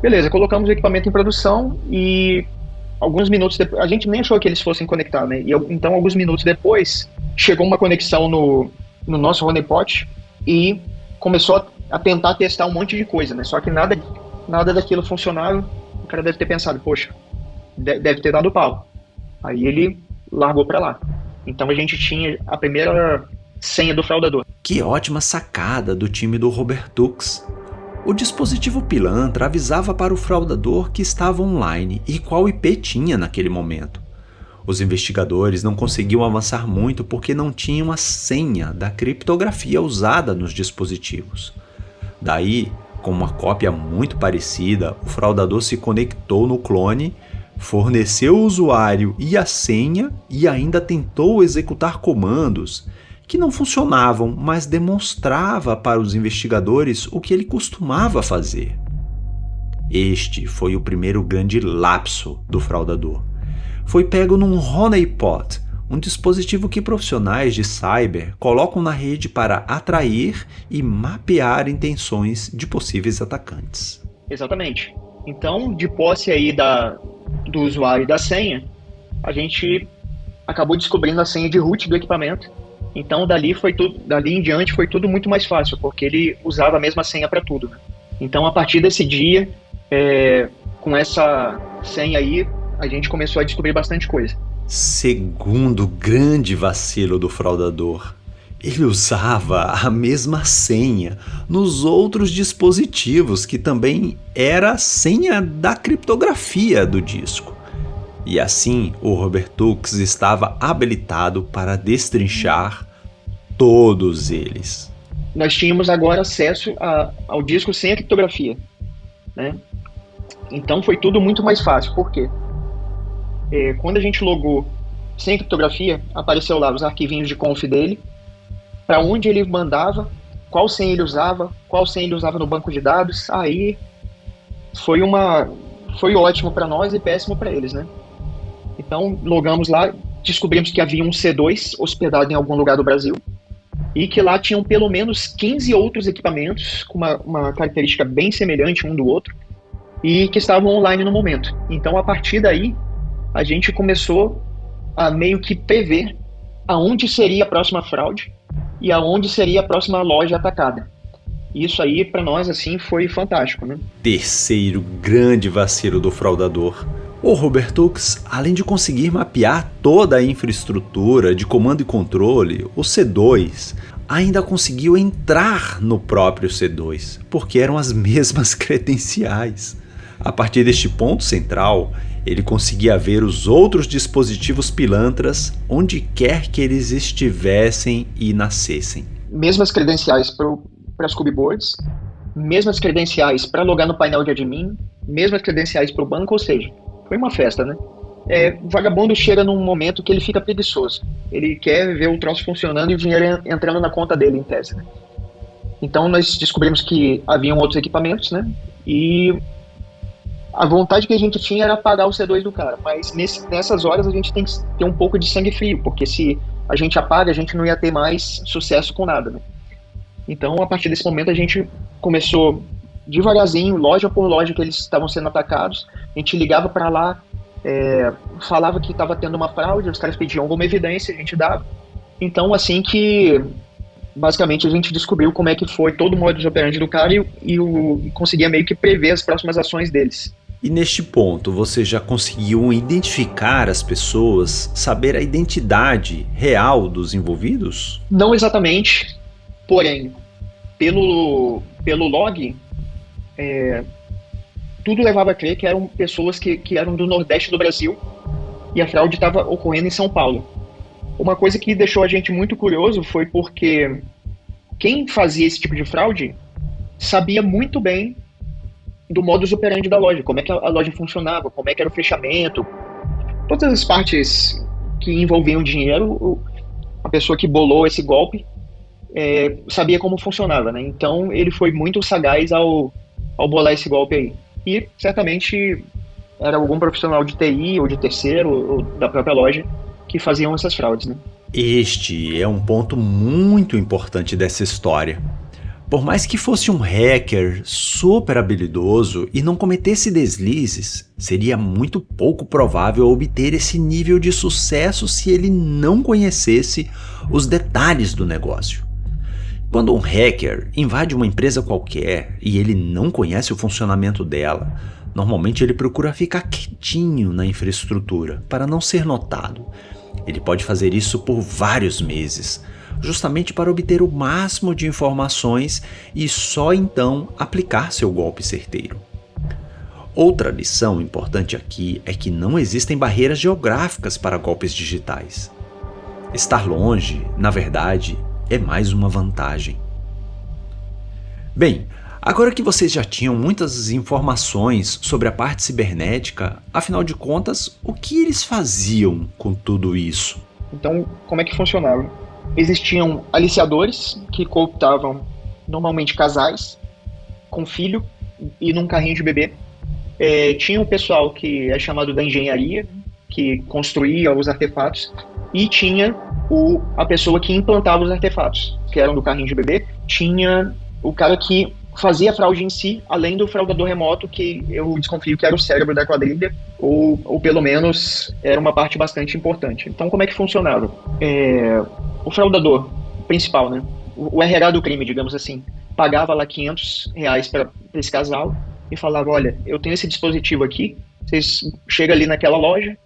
Beleza, colocamos o equipamento em produção e alguns minutos depois, a gente nem achou que eles fossem conectar, né? Então, alguns minutos depois, chegou uma conexão no nosso honeypot e começou a tentar testar um monte de coisa, né? Só que nada daquilo funcionava. O cara deve ter pensado, poxa, deve ter dado pau. Aí ele largou pra lá. Então a gente tinha a primeira senha do fraudador. Que ótima sacada do time do Robertux. O dispositivo pilantra avisava para o fraudador que estava online e qual IP tinha naquele momento. Os investigadores não conseguiam avançar muito porque não tinham a senha da criptografia usada nos dispositivos. Daí, com uma cópia muito parecida, o fraudador se conectou no clone, forneceu o usuário e a senha e ainda tentou executar comandos que não funcionavam, mas demonstrava para os investigadores o que ele costumava fazer. Este foi o primeiro grande lapso do fraudador. Foi pego num honeypot, um dispositivo que profissionais de cyber colocam na rede para atrair e mapear intenções de possíveis atacantes. Exatamente. Então, de posse aí do usuário e da senha, a gente acabou descobrindo a senha de root do equipamento. Então, dali em diante foi tudo muito mais fácil, porque ele usava a mesma senha para tudo, né? Então, a partir desse dia, com essa senha aí, a gente começou a descobrir bastante coisa. Segundo grande vacilo do fraudador, ele usava a mesma senha nos outros dispositivos, que também era a senha da criptografia do disco. E assim, o Robertux estava habilitado para destrinchar todos eles. Nós tínhamos agora acesso ao disco sem a criptografia. né? Então foi tudo muito mais fácil. Por quê? Quando a gente logou sem criptografia, apareceu lá os arquivinhos de conf dele, para onde ele mandava, qual senha ele usava, no banco de dados. Aí foi ótimo para nós e péssimo para eles, né? Então logamos lá, descobrimos que havia um C2 hospedado em algum lugar do Brasil e que lá tinham pelo menos 15 outros equipamentos com uma característica bem semelhante um do outro e que estavam online no momento. Então, a partir daí, a gente começou a meio que prever aonde seria a próxima fraude e aonde seria a próxima loja atacada. Isso aí, para nós, assim, foi fantástico, né? Terceiro grande vacilo do fraudador. O Robertux, além de conseguir mapear toda a infraestrutura de comando e controle, o C2 ainda conseguiu entrar no próprio C2, porque eram as mesmas credenciais. A partir deste ponto central, ele conseguia ver os outros dispositivos pilantras onde quer que eles estivessem e nascessem. Mesmas credenciais para as cubeboards, mesmas credenciais para logar no painel de admin, mesmas credenciais para o banco, ou seja, foi uma festa, né? O vagabundo chega num momento que ele fica preguiçoso. Ele quer ver o troço funcionando e o dinheiro entrando na conta dele, em tese. Né? Então nós descobrimos que haviam outros equipamentos, né? E a vontade que a gente tinha era apagar o C2 do cara. Mas nessas horas a gente tem que ter um pouco de sangue frio, porque se a gente apaga, a gente não ia ter mais sucesso com nada, né? Então, a partir desse momento, a gente começou devagarzinho, loja por loja que eles estavam sendo atacados. A gente ligava para lá, falava que estava tendo uma fraude, os caras pediam alguma evidência, a gente dava. Então, assim que, basicamente, a gente descobriu como é que foi todo o modus operandi do cara e conseguia meio que prever as próximas ações deles. E neste ponto, você já conseguiu identificar as pessoas, saber a identidade real dos envolvidos? Não exatamente. Porém, pelo log, tudo levava a crer que eram pessoas que eram do Nordeste do Brasil e a fraude estava ocorrendo em São Paulo. Uma coisa que deixou a gente muito curioso foi porque quem fazia esse tipo de fraude sabia muito bem do modus operandi da loja, como é que a loja funcionava, como é que era o fechamento, todas as partes que envolviam dinheiro, a pessoa que bolou esse golpe sabia como funcionava, né? Então ele foi muito sagaz ao bolar esse golpe aí. E certamente era algum profissional de TI ou de terceiro ou da própria loja que faziam essas fraudes, né? Este é um ponto muito importante dessa história. Por mais que fosse um hacker super habilidoso e não cometesse deslizes, seria muito pouco provável obter esse nível de sucesso se ele não conhecesse os detalhes do negócio. Quando um hacker invade uma empresa qualquer e ele não conhece o funcionamento dela, normalmente ele procura ficar quietinho na infraestrutura para não ser notado. Ele pode fazer isso por vários meses, justamente para obter o máximo de informações e só então aplicar seu golpe certeiro. Outra lição importante aqui é que não existem barreiras geográficas para golpes digitais. Estar longe, na verdade, é mais uma vantagem. Bem, agora que vocês já tinham muitas informações sobre a parte cibernética, afinal de contas, o que eles faziam com tudo isso? Então, como é que funcionava? Existiam aliciadores que cooptavam normalmente casais com filho e num carrinho de bebê. Tinha um pessoal que é chamado da engenharia, que construía os artefatos, e tinha a pessoa que implantava os artefatos, que eram do carrinho de bebê. Tinha o cara que fazia a fraude em si, além do fraudador remoto, que eu desconfio que era o cérebro da quadrilha, ou pelo menos era uma parte bastante importante. Então, como é que funcionava? O fraudador principal, né? O RH do crime, digamos assim, pagava lá R$500 para esse casal e falava: olha, eu tenho esse dispositivo aqui, vocês chegam ali naquela loja,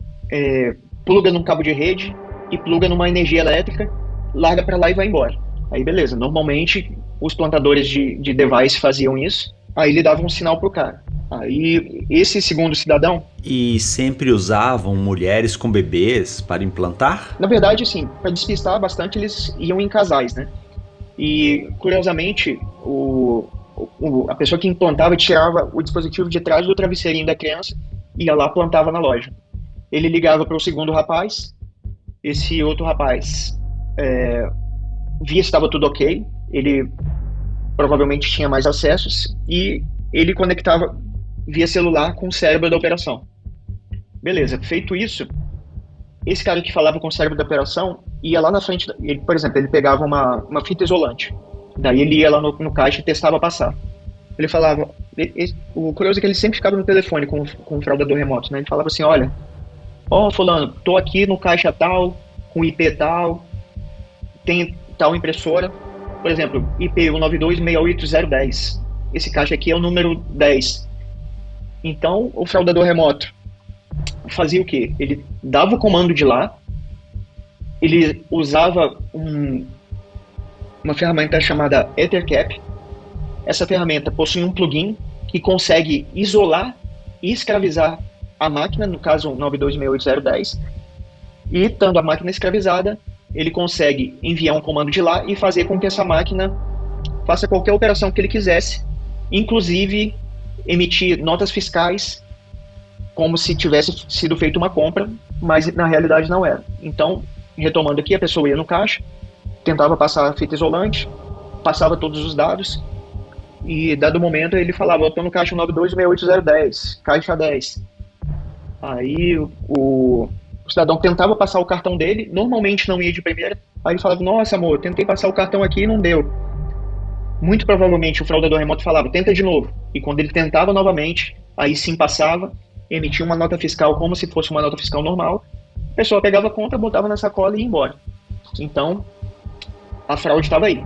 pluga num cabo de rede e pluga numa energia elétrica, larga para lá e vai embora. Aí beleza, normalmente os plantadores de device faziam isso, aí ele dava um sinal pro cara. Aí esse segundo cidadão... E sempre usavam mulheres com bebês para implantar? Na verdade, sim, para despistar bastante eles iam em casais, né? E curiosamente, o a pessoa que implantava tirava o dispositivo de trás do travesseirinho da criança e ia lá, plantava na loja. Ele ligava para o segundo rapaz, esse outro rapaz via se estava tudo ok, ele provavelmente tinha mais acessos e ele conectava via celular com o cérebro da operação. Beleza, feito isso, esse cara que falava com o cérebro da operação ia lá na frente, por exemplo, ele pegava uma fita isolante, daí ele ia lá no caixa e testava passar. Ele falava, o curioso é que ele sempre ficava no telefone com o fraudador remoto, né? Ele falava assim, olha, fulano, tô aqui no caixa tal, com IP tal, tem tal impressora, por exemplo, IP 192.68010. Esse caixa aqui é o número 10. Então, o fraudador remoto fazia o quê? Ele dava o comando de lá, ele usava uma ferramenta chamada EtherCap. Essa ferramenta possui um plugin que consegue isolar e escravizar a máquina, no caso 92.68010, e estando a máquina escravizada, ele consegue enviar um comando de lá e fazer com que essa máquina faça qualquer operação que ele quisesse, inclusive emitir notas fiscais como se tivesse sido feita uma compra, mas na realidade não era. Então, retomando aqui, a pessoa ia no caixa, tentava passar a fita isolante, passava todos os dados, e dado momento ele falava, eu estou no caixa 92.68010, caixa 10. Aí o cidadão tentava passar o cartão dele, normalmente não ia de primeira, aí ele falava, nossa amor, tentei passar o cartão aqui e não deu. Muito provavelmente o fraudador remoto falava, tenta de novo. E quando ele tentava novamente, aí sim passava, emitia uma nota fiscal como se fosse uma nota fiscal normal, a pessoa pegava a conta, botava na sacola e ia embora. Então, a fraude estava aí.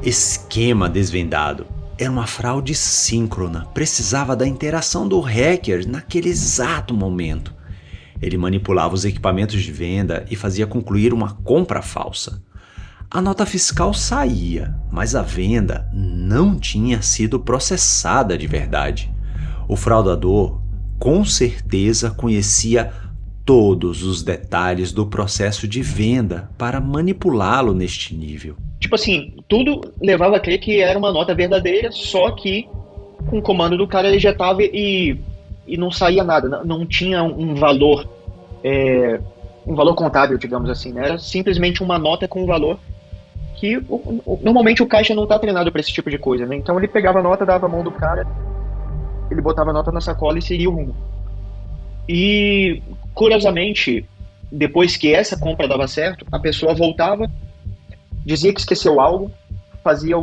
Esquema desvendado. Era uma fraude síncrona, precisava da interação do hacker naquele exato momento. Ele manipulava os equipamentos de venda e fazia concluir uma compra falsa. A nota fiscal saía, mas a venda não tinha sido processada de verdade. O fraudador, com certeza, conhecia todos os detalhes do processo de venda para manipulá-lo neste nível. Tipo assim, tudo levava a crer que era uma nota verdadeira, só que com o comando do cara ele ejetava e não saía nada, não tinha um valor contábil, digamos assim, né? Era simplesmente uma nota com um valor que normalmente o caixa não está treinado para esse tipo de coisa, né? Então ele pegava a nota, dava a mão do cara, ele botava a nota na sacola e seguia o rumo. E, curiosamente, depois que essa compra dava certo, a pessoa voltava, dizia que esqueceu algo, fazia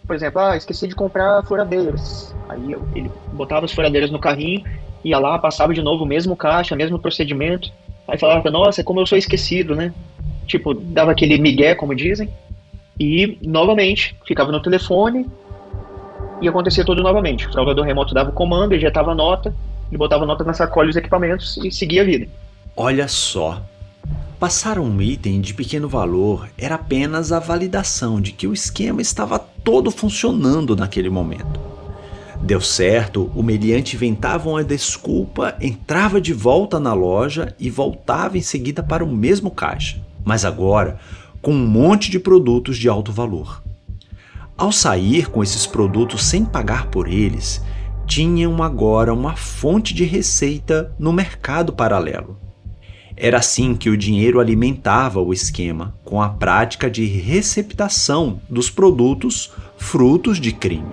por exemplo, esqueci de comprar furadeiras. Aí ele botava as furadeiras no carrinho, ia lá, passava de novo o mesmo caixa, mesmo procedimento. Aí falava, nossa, como eu sou esquecido, né? Tipo, dava aquele migué, como dizem. E, novamente, ficava no telefone e acontecia tudo novamente. O fraudador remoto dava o comando, injetava a nota, ele botava a nota na sacola dos equipamentos e seguia a vida. Olha só. Passar um item de pequeno valor era apenas a validação de que o esquema estava todo funcionando naquele momento. Deu certo, o meliante inventava uma desculpa, entrava de volta na loja e voltava em seguida para o mesmo caixa, mas agora com um monte de produtos de alto valor. Ao sair com esses produtos sem pagar por eles, tinham agora uma fonte de receita no mercado paralelo. Era assim que o dinheiro alimentava o esquema, com a prática de receptação dos produtos frutos de crime.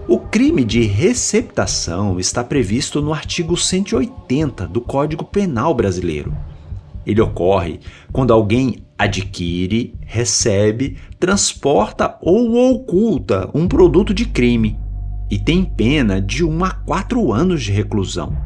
O crime de receptação está previsto no artigo 180 do Código Penal brasileiro. Ele ocorre quando alguém adquire, recebe, transporta ou oculta um produto de crime e tem pena de 1 a 4 anos de reclusão.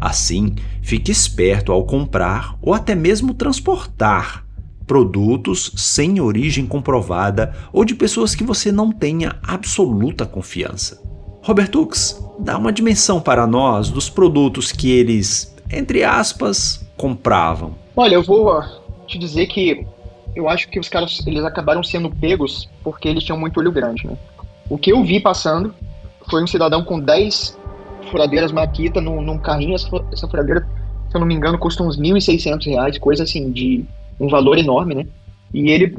Assim, fique esperto ao comprar ou até mesmo transportar produtos sem origem comprovada ou de pessoas que você não tenha absoluta confiança. Robertux, dá uma dimensão para nós dos produtos que eles, entre aspas, compravam. Olha, eu vou te dizer que eu acho que os caras eles acabaram sendo pegos porque eles tinham muito olho grande, né? O que eu vi passando foi um cidadão com 10 furadeiras Makita num carrinho. Essa furadeira, se eu não me engano, custa uns R$1.600, coisa assim, de um valor enorme, né? E ele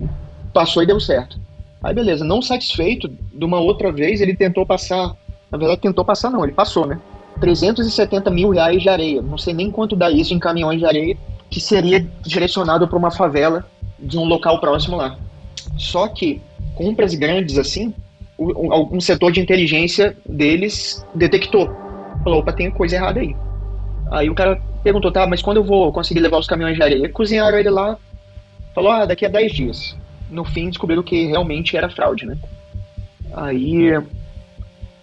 passou e deu certo. Aí beleza, não satisfeito, de uma outra vez ele tentou passar, na verdade tentou passar não, ele passou, né? 370 mil reais de areia, não sei nem quanto dá isso em caminhões de areia, que seria direcionado para uma favela de um local próximo lá. Só que compras grandes assim, um setor de inteligência deles detectou. Falou, opa, tem coisa errada aí. Aí o cara perguntou, tá, mas quando eu vou conseguir levar os caminhões de areia? Cozinharam ele lá, falou, daqui a 10 dias. No fim descobriram que realmente era fraude, né? Aí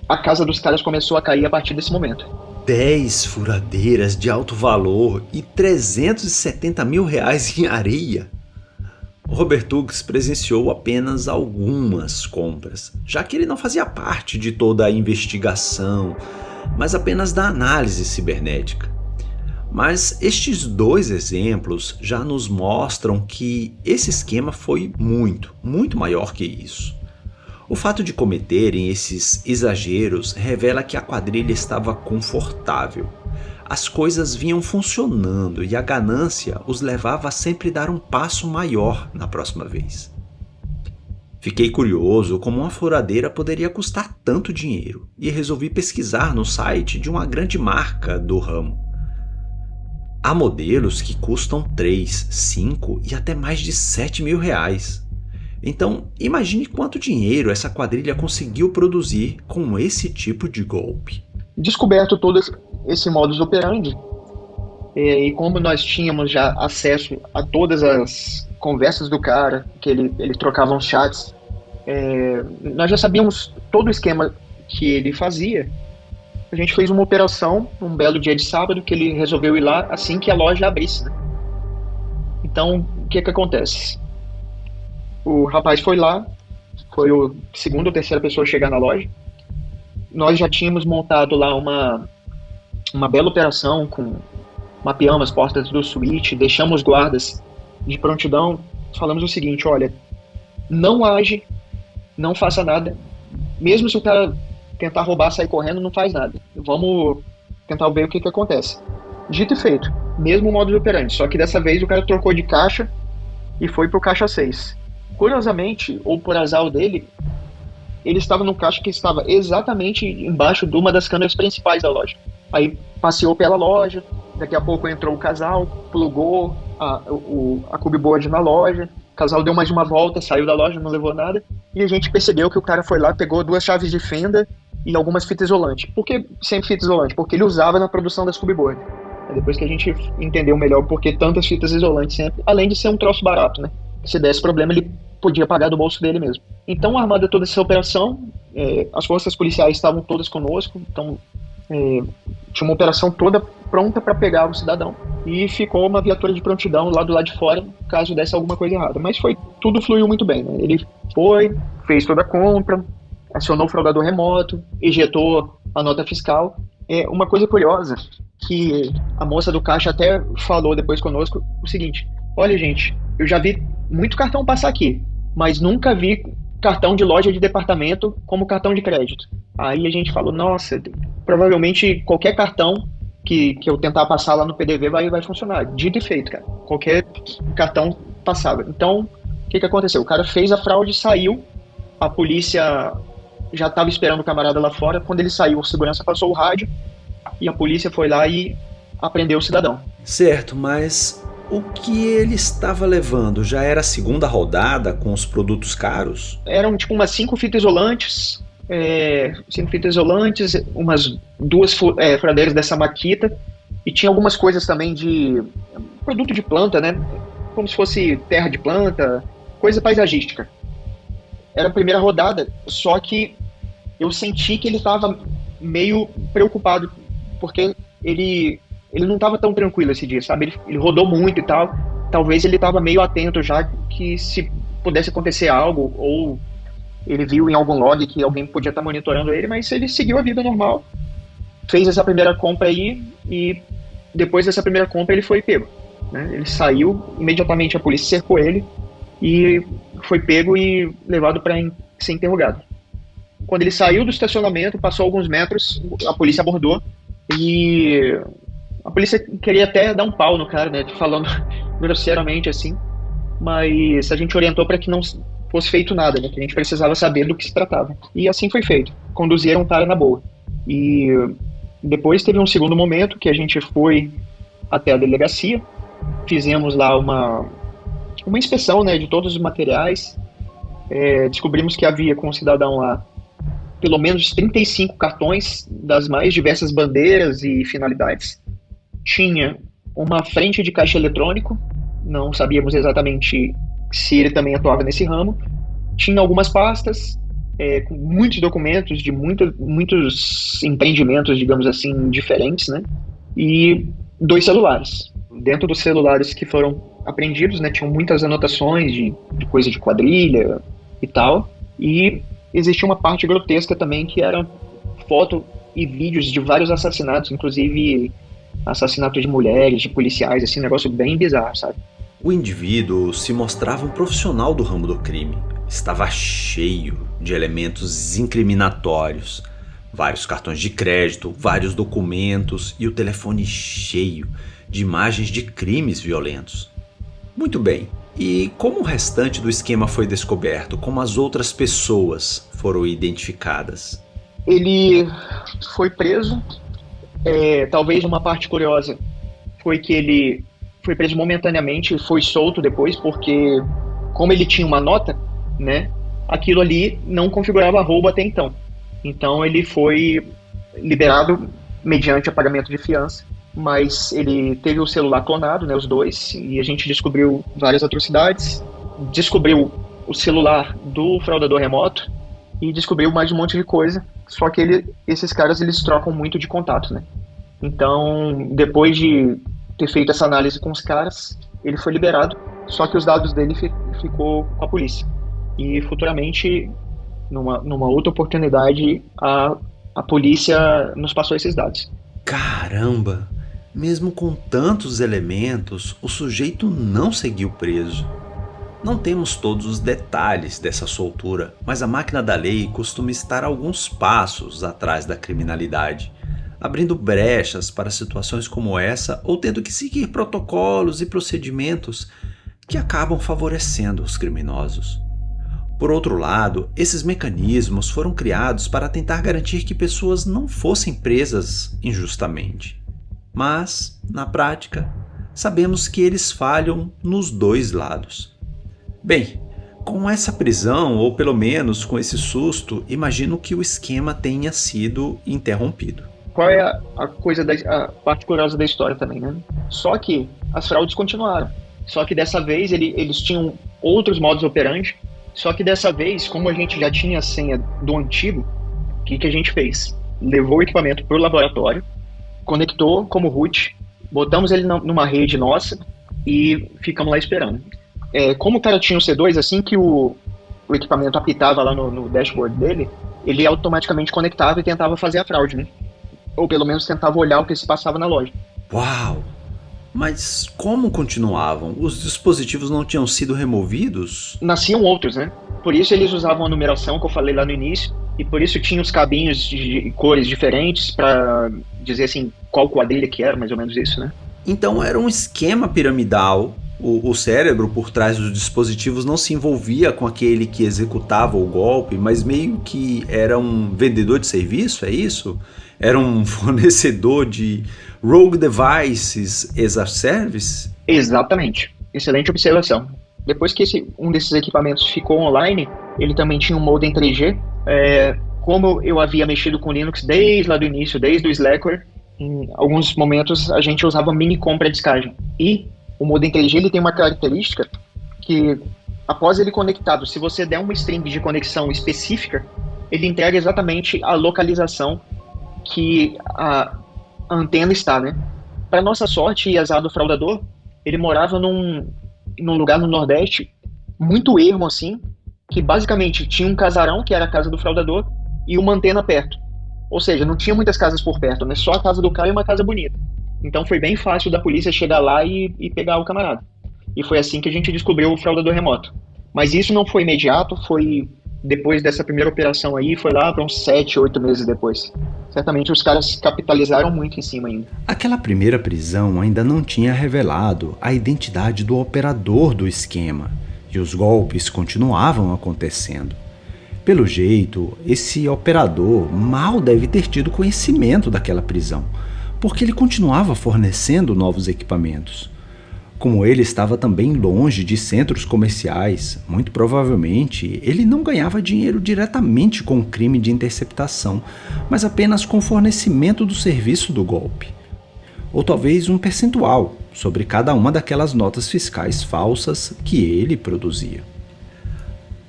a casa dos caras começou a cair a partir desse momento. 10 furadeiras de alto valor e 370 mil reais em areia. O Robert Hughes presenciou apenas algumas compras, já que ele não fazia parte de toda a investigação, mas apenas da análise cibernética. Mas estes dois exemplos já nos mostram que esse esquema foi muito maior que isso. O fato de cometerem esses exageros revela que a quadrilha estava confortável. As coisas vinham funcionando e a ganância os levava a sempre dar um passo maior na próxima vez. Fiquei curioso como uma furadeira poderia custar tanto dinheiro e resolvi pesquisar no site de uma grande marca do ramo. Há modelos que custam 3, 5 e até mais de 7 mil reais. Então, imagine quanto dinheiro essa quadrilha conseguiu produzir com esse tipo de golpe. Descoberto todo esse modus operandi, e como nós tínhamos já acesso a todas as conversas do cara, que ele trocava uns chats, nós já sabíamos todo o esquema que ele fazia. A gente fez uma operação, um belo dia de sábado, que ele resolveu ir lá assim que a loja abrisse, né? Então, o que acontece? O rapaz foi lá, foi o segunda ou terceira pessoa a chegar na loja. Nós já tínhamos montado lá uma bela operação, mapeamos as portas do suíte, deixamos guardas de prontidão, falamos o seguinte, olha, não age, não faça nada, mesmo se o cara tentar roubar, sair correndo, não faz nada. Vamos tentar ver o que acontece. Dito e feito, mesmo modus operandi, só que dessa vez o cara trocou de caixa e foi pro caixa 6. Curiosamente, ou por azar dele, ele estava num caixa que estava exatamente embaixo de uma das câmeras principais da loja. Aí passeou pela loja, daqui a pouco entrou o casal, plugou a cubeboard na loja, o casal deu mais uma volta, saiu da loja, não levou nada, e a gente percebeu que o cara foi lá, pegou 2 chaves de fenda e algumas fitas isolantes. Por que sempre fita isolante? Porque ele usava na produção das cubeboard. Depois que a gente entendeu melhor por que tantas fitas isolantes sempre, além de ser um troço barato, né? Se desse problema, ele podia pagar do bolso dele mesmo. Então, armada toda essa operação, as forças policiais estavam todas conosco, então tinha uma operação toda pronta para pegar o cidadão. E ficou uma viatura de prontidão lá do lado de fora, caso desse alguma coisa errada. Mas tudo fluiu muito bem, né? Ele fez toda a compra, acionou o fraudador remoto, ejetou a nota fiscal. Uma coisa curiosa, que a moça do caixa até falou depois conosco, o seguinte, olha gente, eu já vi muito cartão passar aqui, mas nunca vi cartão de loja de departamento como cartão de crédito. Aí a gente falou, nossa, provavelmente qualquer cartão que eu tentar passar lá no PDV vai funcionar. Dito e feito, cara. Qualquer cartão passava. Então, o que aconteceu? O cara fez a fraude, saiu, a polícia já estava esperando o camarada lá fora. Quando ele saiu, o segurança passou o rádio e a polícia foi lá e apreendeu o cidadão. Certo, mas o que ele estava levando já era a segunda rodada com os produtos caros? Eram tipo umas 5 fitas isolantes, umas 2 furadeiras dessa Makita, e tinha algumas coisas também de produto de planta, né? Como se fosse terra de planta, coisa paisagística. Era a primeira rodada, só que eu senti que ele estava meio preocupado, porque ele não estava tão tranquilo esse dia, sabe? Ele rodou muito e tal. Talvez ele estava meio atento já que se pudesse acontecer algo, ou ele viu em algum log que alguém podia estar monitorando ele, mas ele seguiu a vida normal. Fez essa primeira compra aí e depois dessa primeira compra ele foi pego, né? Ele saiu, imediatamente a polícia cercou ele e foi pego e levado para ser interrogado. Quando ele saiu do estacionamento, passou alguns metros, a polícia abordou e a polícia queria até dar um pau no cara, né, falando grosseiramente assim, mas a gente orientou para que não fosse feito nada, né? Que a gente precisava saber do que se tratava. E assim foi feito. Conduziram o cara na boa. E depois teve um segundo momento que a gente foi até a delegacia, fizemos lá uma inspeção, né, de todos os materiais. Descobrimos que havia com o cidadão lá pelo menos 35 cartões das mais diversas bandeiras e finalidades. Tinha uma frente de caixa eletrônico, não sabíamos exatamente se ele também atuava nesse ramo. Tinha algumas pastas com muitos documentos de muitos empreendimentos, digamos assim, diferentes, né? E 2 celulares. Dentro dos celulares que foram apreendidos, né, tinham muitas anotações de coisa de quadrilha e tal. E existia uma parte grotesca também, que era foto e vídeos de vários assassinatos, inclusive assassinato de mulheres, de policiais, assim, um negócio bem bizarro, sabe? O indivíduo se mostrava um profissional do ramo do crime. Estava cheio de elementos incriminatórios, vários cartões de crédito, vários documentos e o telefone cheio de imagens de crimes violentos. Muito bem, e como o restante do esquema foi descoberto? Como as outras pessoas foram identificadas? Ele foi preso. Talvez uma parte curiosa foi que ele foi preso momentaneamente e foi solto depois, porque como ele tinha uma nota, né, aquilo ali não configurava roubo até então. Então ele foi liberado mediante pagamento de fiança, mas ele teve o celular clonado, né, os dois, e a gente descobriu várias atrocidades, descobriu o celular do fraudador remoto e descobriu mais um monte de coisa, só que esses caras eles trocam muito de contato, né? Então, depois de ter feito essa análise com os caras, ele foi liberado, só que os dados dele ficou com a polícia. E futuramente, numa outra oportunidade, a polícia nos passou esses dados. Caramba! Mesmo com tantos elementos, o sujeito não seguiu preso. Não temos todos os detalhes dessa soltura, mas a máquina da lei costuma estar alguns passos atrás da criminalidade, abrindo brechas para situações como essa ou tendo que seguir protocolos e procedimentos que acabam favorecendo os criminosos. Por outro lado, esses mecanismos foram criados para tentar garantir que pessoas não fossem presas injustamente. Mas, na prática, sabemos que eles falham nos dois lados. Bem, com essa prisão, ou pelo menos com esse susto, imagino que o esquema tenha sido interrompido. Qual é a parte curiosa da história também, né? Só que as fraudes continuaram. Só que dessa vez eles tinham outros modus operandi. Só que dessa vez, como a gente já tinha a senha do antigo, o que a gente fez? Levou o equipamento para o laboratório, conectou como root, botamos ele numa rede nossa e ficamos lá esperando. Como o cara tinha o C2, assim que o equipamento apitava lá no dashboard dele, ele automaticamente conectava e tentava fazer a fraude, né? Ou pelo menos tentava olhar o que se passava na loja. Uau! Mas como continuavam? Os dispositivos não tinham sido removidos? Nasciam outros, né? Por isso eles usavam a numeração que eu falei lá no início, e por isso tinha os cabinhos de cores diferentes para dizer assim qual quadrilha que era, mais ou menos isso, né? Então era um esquema piramidal. O cérebro por trás dos dispositivos não se envolvia com aquele que executava o golpe, mas meio que era um vendedor de serviço, é isso? Era um fornecedor de rogue devices as a service? Exatamente. Excelente observação. Depois que um desses equipamentos ficou online, ele também tinha um modem 3G. Como eu havia mexido com Linux desde lá do início, desde o Slackware, em alguns momentos a gente usava Minicom para descagem. E o modem 3G ele tem uma característica que, após ele conectado, se você der uma string de conexão específica, ele entrega exatamente a localização que a antena está, né? Para nossa sorte e azar do fraudador, ele morava num lugar no Nordeste, muito ermo assim, que basicamente tinha um casarão, que era a casa do fraudador, e uma antena perto. Ou seja, não tinha muitas casas por perto, né? Só a casa do cara e uma casa bonita. Então foi bem fácil da polícia chegar lá e pegar o camarada. E foi assim que a gente descobriu o fraudador remoto. Mas isso não foi imediato, foi depois dessa primeira operação aí, foi lá para uns 7, 8 meses depois. Certamente os caras capitalizaram muito em cima ainda. Aquela primeira prisão ainda não tinha revelado a identidade do operador do esquema. E que os golpes continuavam acontecendo. Pelo jeito, esse operador mal deve ter tido conhecimento daquela prisão, porque ele continuava fornecendo novos equipamentos. Como ele estava também longe de centros comerciais, muito provavelmente ele não ganhava dinheiro diretamente com o crime de interceptação, mas apenas com o fornecimento do serviço do golpe. Ou talvez um percentual sobre cada uma daquelas notas fiscais falsas que ele produzia.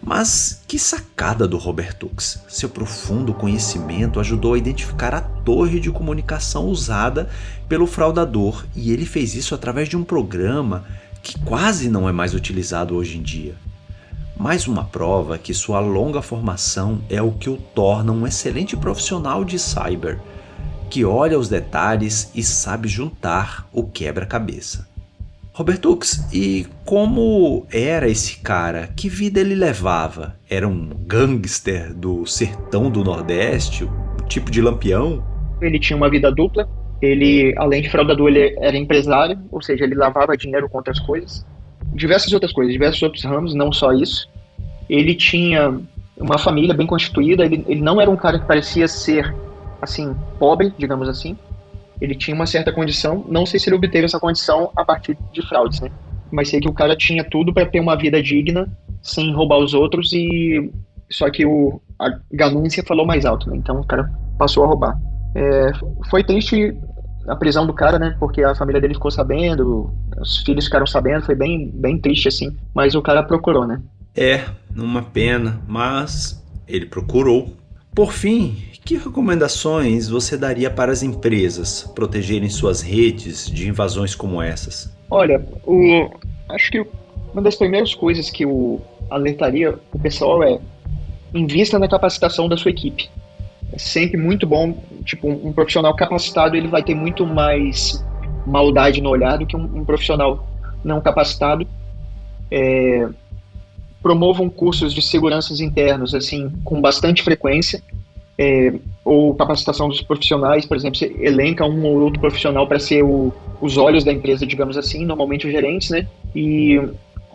Mas que sacada do Robertux! Seu profundo conhecimento ajudou a identificar a torre de comunicação usada pelo fraudador, e ele fez isso através de um programa que quase não é mais utilizado hoje em dia. Mais uma prova que sua longa formação é o que o torna um excelente profissional de cyber, que olha os detalhes e sabe juntar o quebra-cabeça. Robertux, e como era esse cara? Que vida ele levava? Era um gangster do sertão do Nordeste? Um tipo de Lampião? Ele tinha uma vida dupla. Ele, além de fraudador, ele era empresário, ou seja, ele lavava dinheiro com outras coisas. Diversas outras coisas, diversos outros ramos, não só isso. Ele tinha uma família bem constituída. Ele não era um cara que parecia ser, assim, pobre, digamos assim. Ele tinha uma certa condição, não sei se ele obteve essa condição a partir de fraudes, né? Mas sei que o cara tinha tudo para ter uma vida digna, sem roubar os outros, e só que a ganância falou mais alto, né? Então o cara passou a roubar. Foi triste a prisão do cara, né? Porque a família dele ficou sabendo, os filhos ficaram sabendo, foi bem, bem triste assim, mas o cara procurou, né? Uma pena, mas ele procurou. Por fim, que recomendações você daria para as empresas protegerem suas redes de invasões como essas? Olha, acho que uma das primeiras coisas que eu alertaria o pessoal é: invista na capacitação da sua equipe. É sempre muito bom, tipo, um profissional capacitado, ele vai ter muito mais maldade no olhar do que um profissional não capacitado. Promovam cursos de seguranças internos, assim, com bastante frequência. Ou capacitação dos profissionais, por exemplo, você elenca um ou outro profissional para ser os olhos da empresa, digamos assim, normalmente os gerentes, né? E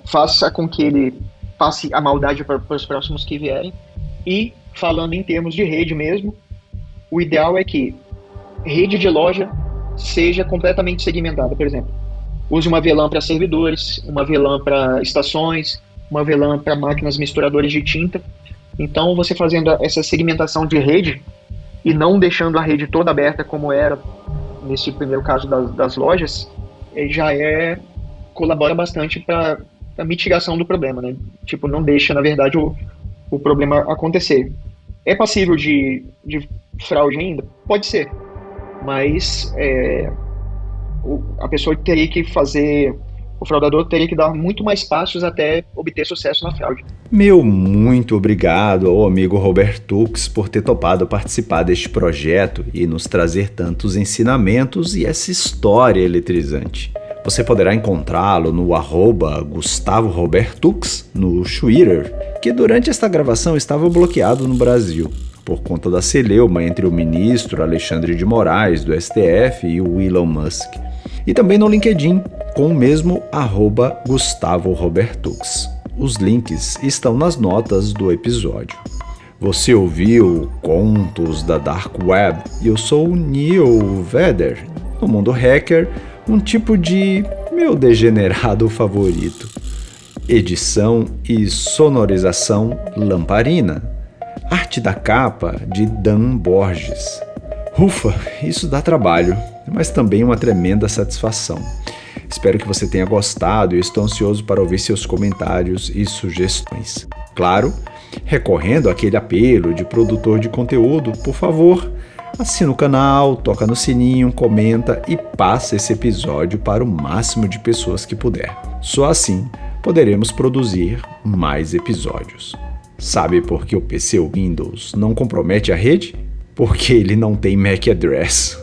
faça com que ele passe a maldade para os próximos que vierem. E, falando em termos de rede mesmo, o ideal é que rede de loja seja completamente segmentada. Por exemplo, use uma VLAN para servidores, uma VLAN para estações, uma VLAN para máquinas misturadoras de tinta. Então, você fazendo essa segmentação de rede e não deixando a rede toda aberta como era nesse primeiro caso das lojas, já colabora bastante para a mitigação do problema, né? Tipo, não deixa, na verdade, o problema acontecer. É passível de fraude ainda? Pode ser, mas a pessoa teria que fazer... O fraudador teria que dar muito mais passos até obter sucesso na fraude. Meu muito obrigado ao amigo Robertux por ter topado participar deste projeto e nos trazer tantos ensinamentos e essa história eletrizante. Você poderá encontrá-lo no @GustavoRobertux no Twitter, que durante esta gravação estava bloqueado no Brasil, por conta da celeuma entre o ministro Alexandre de Moraes do STF e o Elon Musk. E também no LinkedIn, com o mesmo @GustavoRobertux. Os links estão nas notas do episódio. Você ouviu Contos da Dark Web e eu sou o Neil Vedder, no mundo hacker, um tipo de meu degenerado favorito. Edição e sonorização Lamparina. Arte da capa de Dan Borges. Ufa, isso dá trabalho, mas também uma tremenda satisfação. Espero que você tenha gostado e estou ansioso para ouvir seus comentários e sugestões. Claro, recorrendo àquele apelo de produtor de conteúdo, por favor, assina o canal, toca no sininho, comenta e passa esse episódio para o máximo de pessoas que puder. Só assim poderemos produzir mais episódios. Sabe por que o PC Windows não compromete a rede? Porque ele não tem MAC address.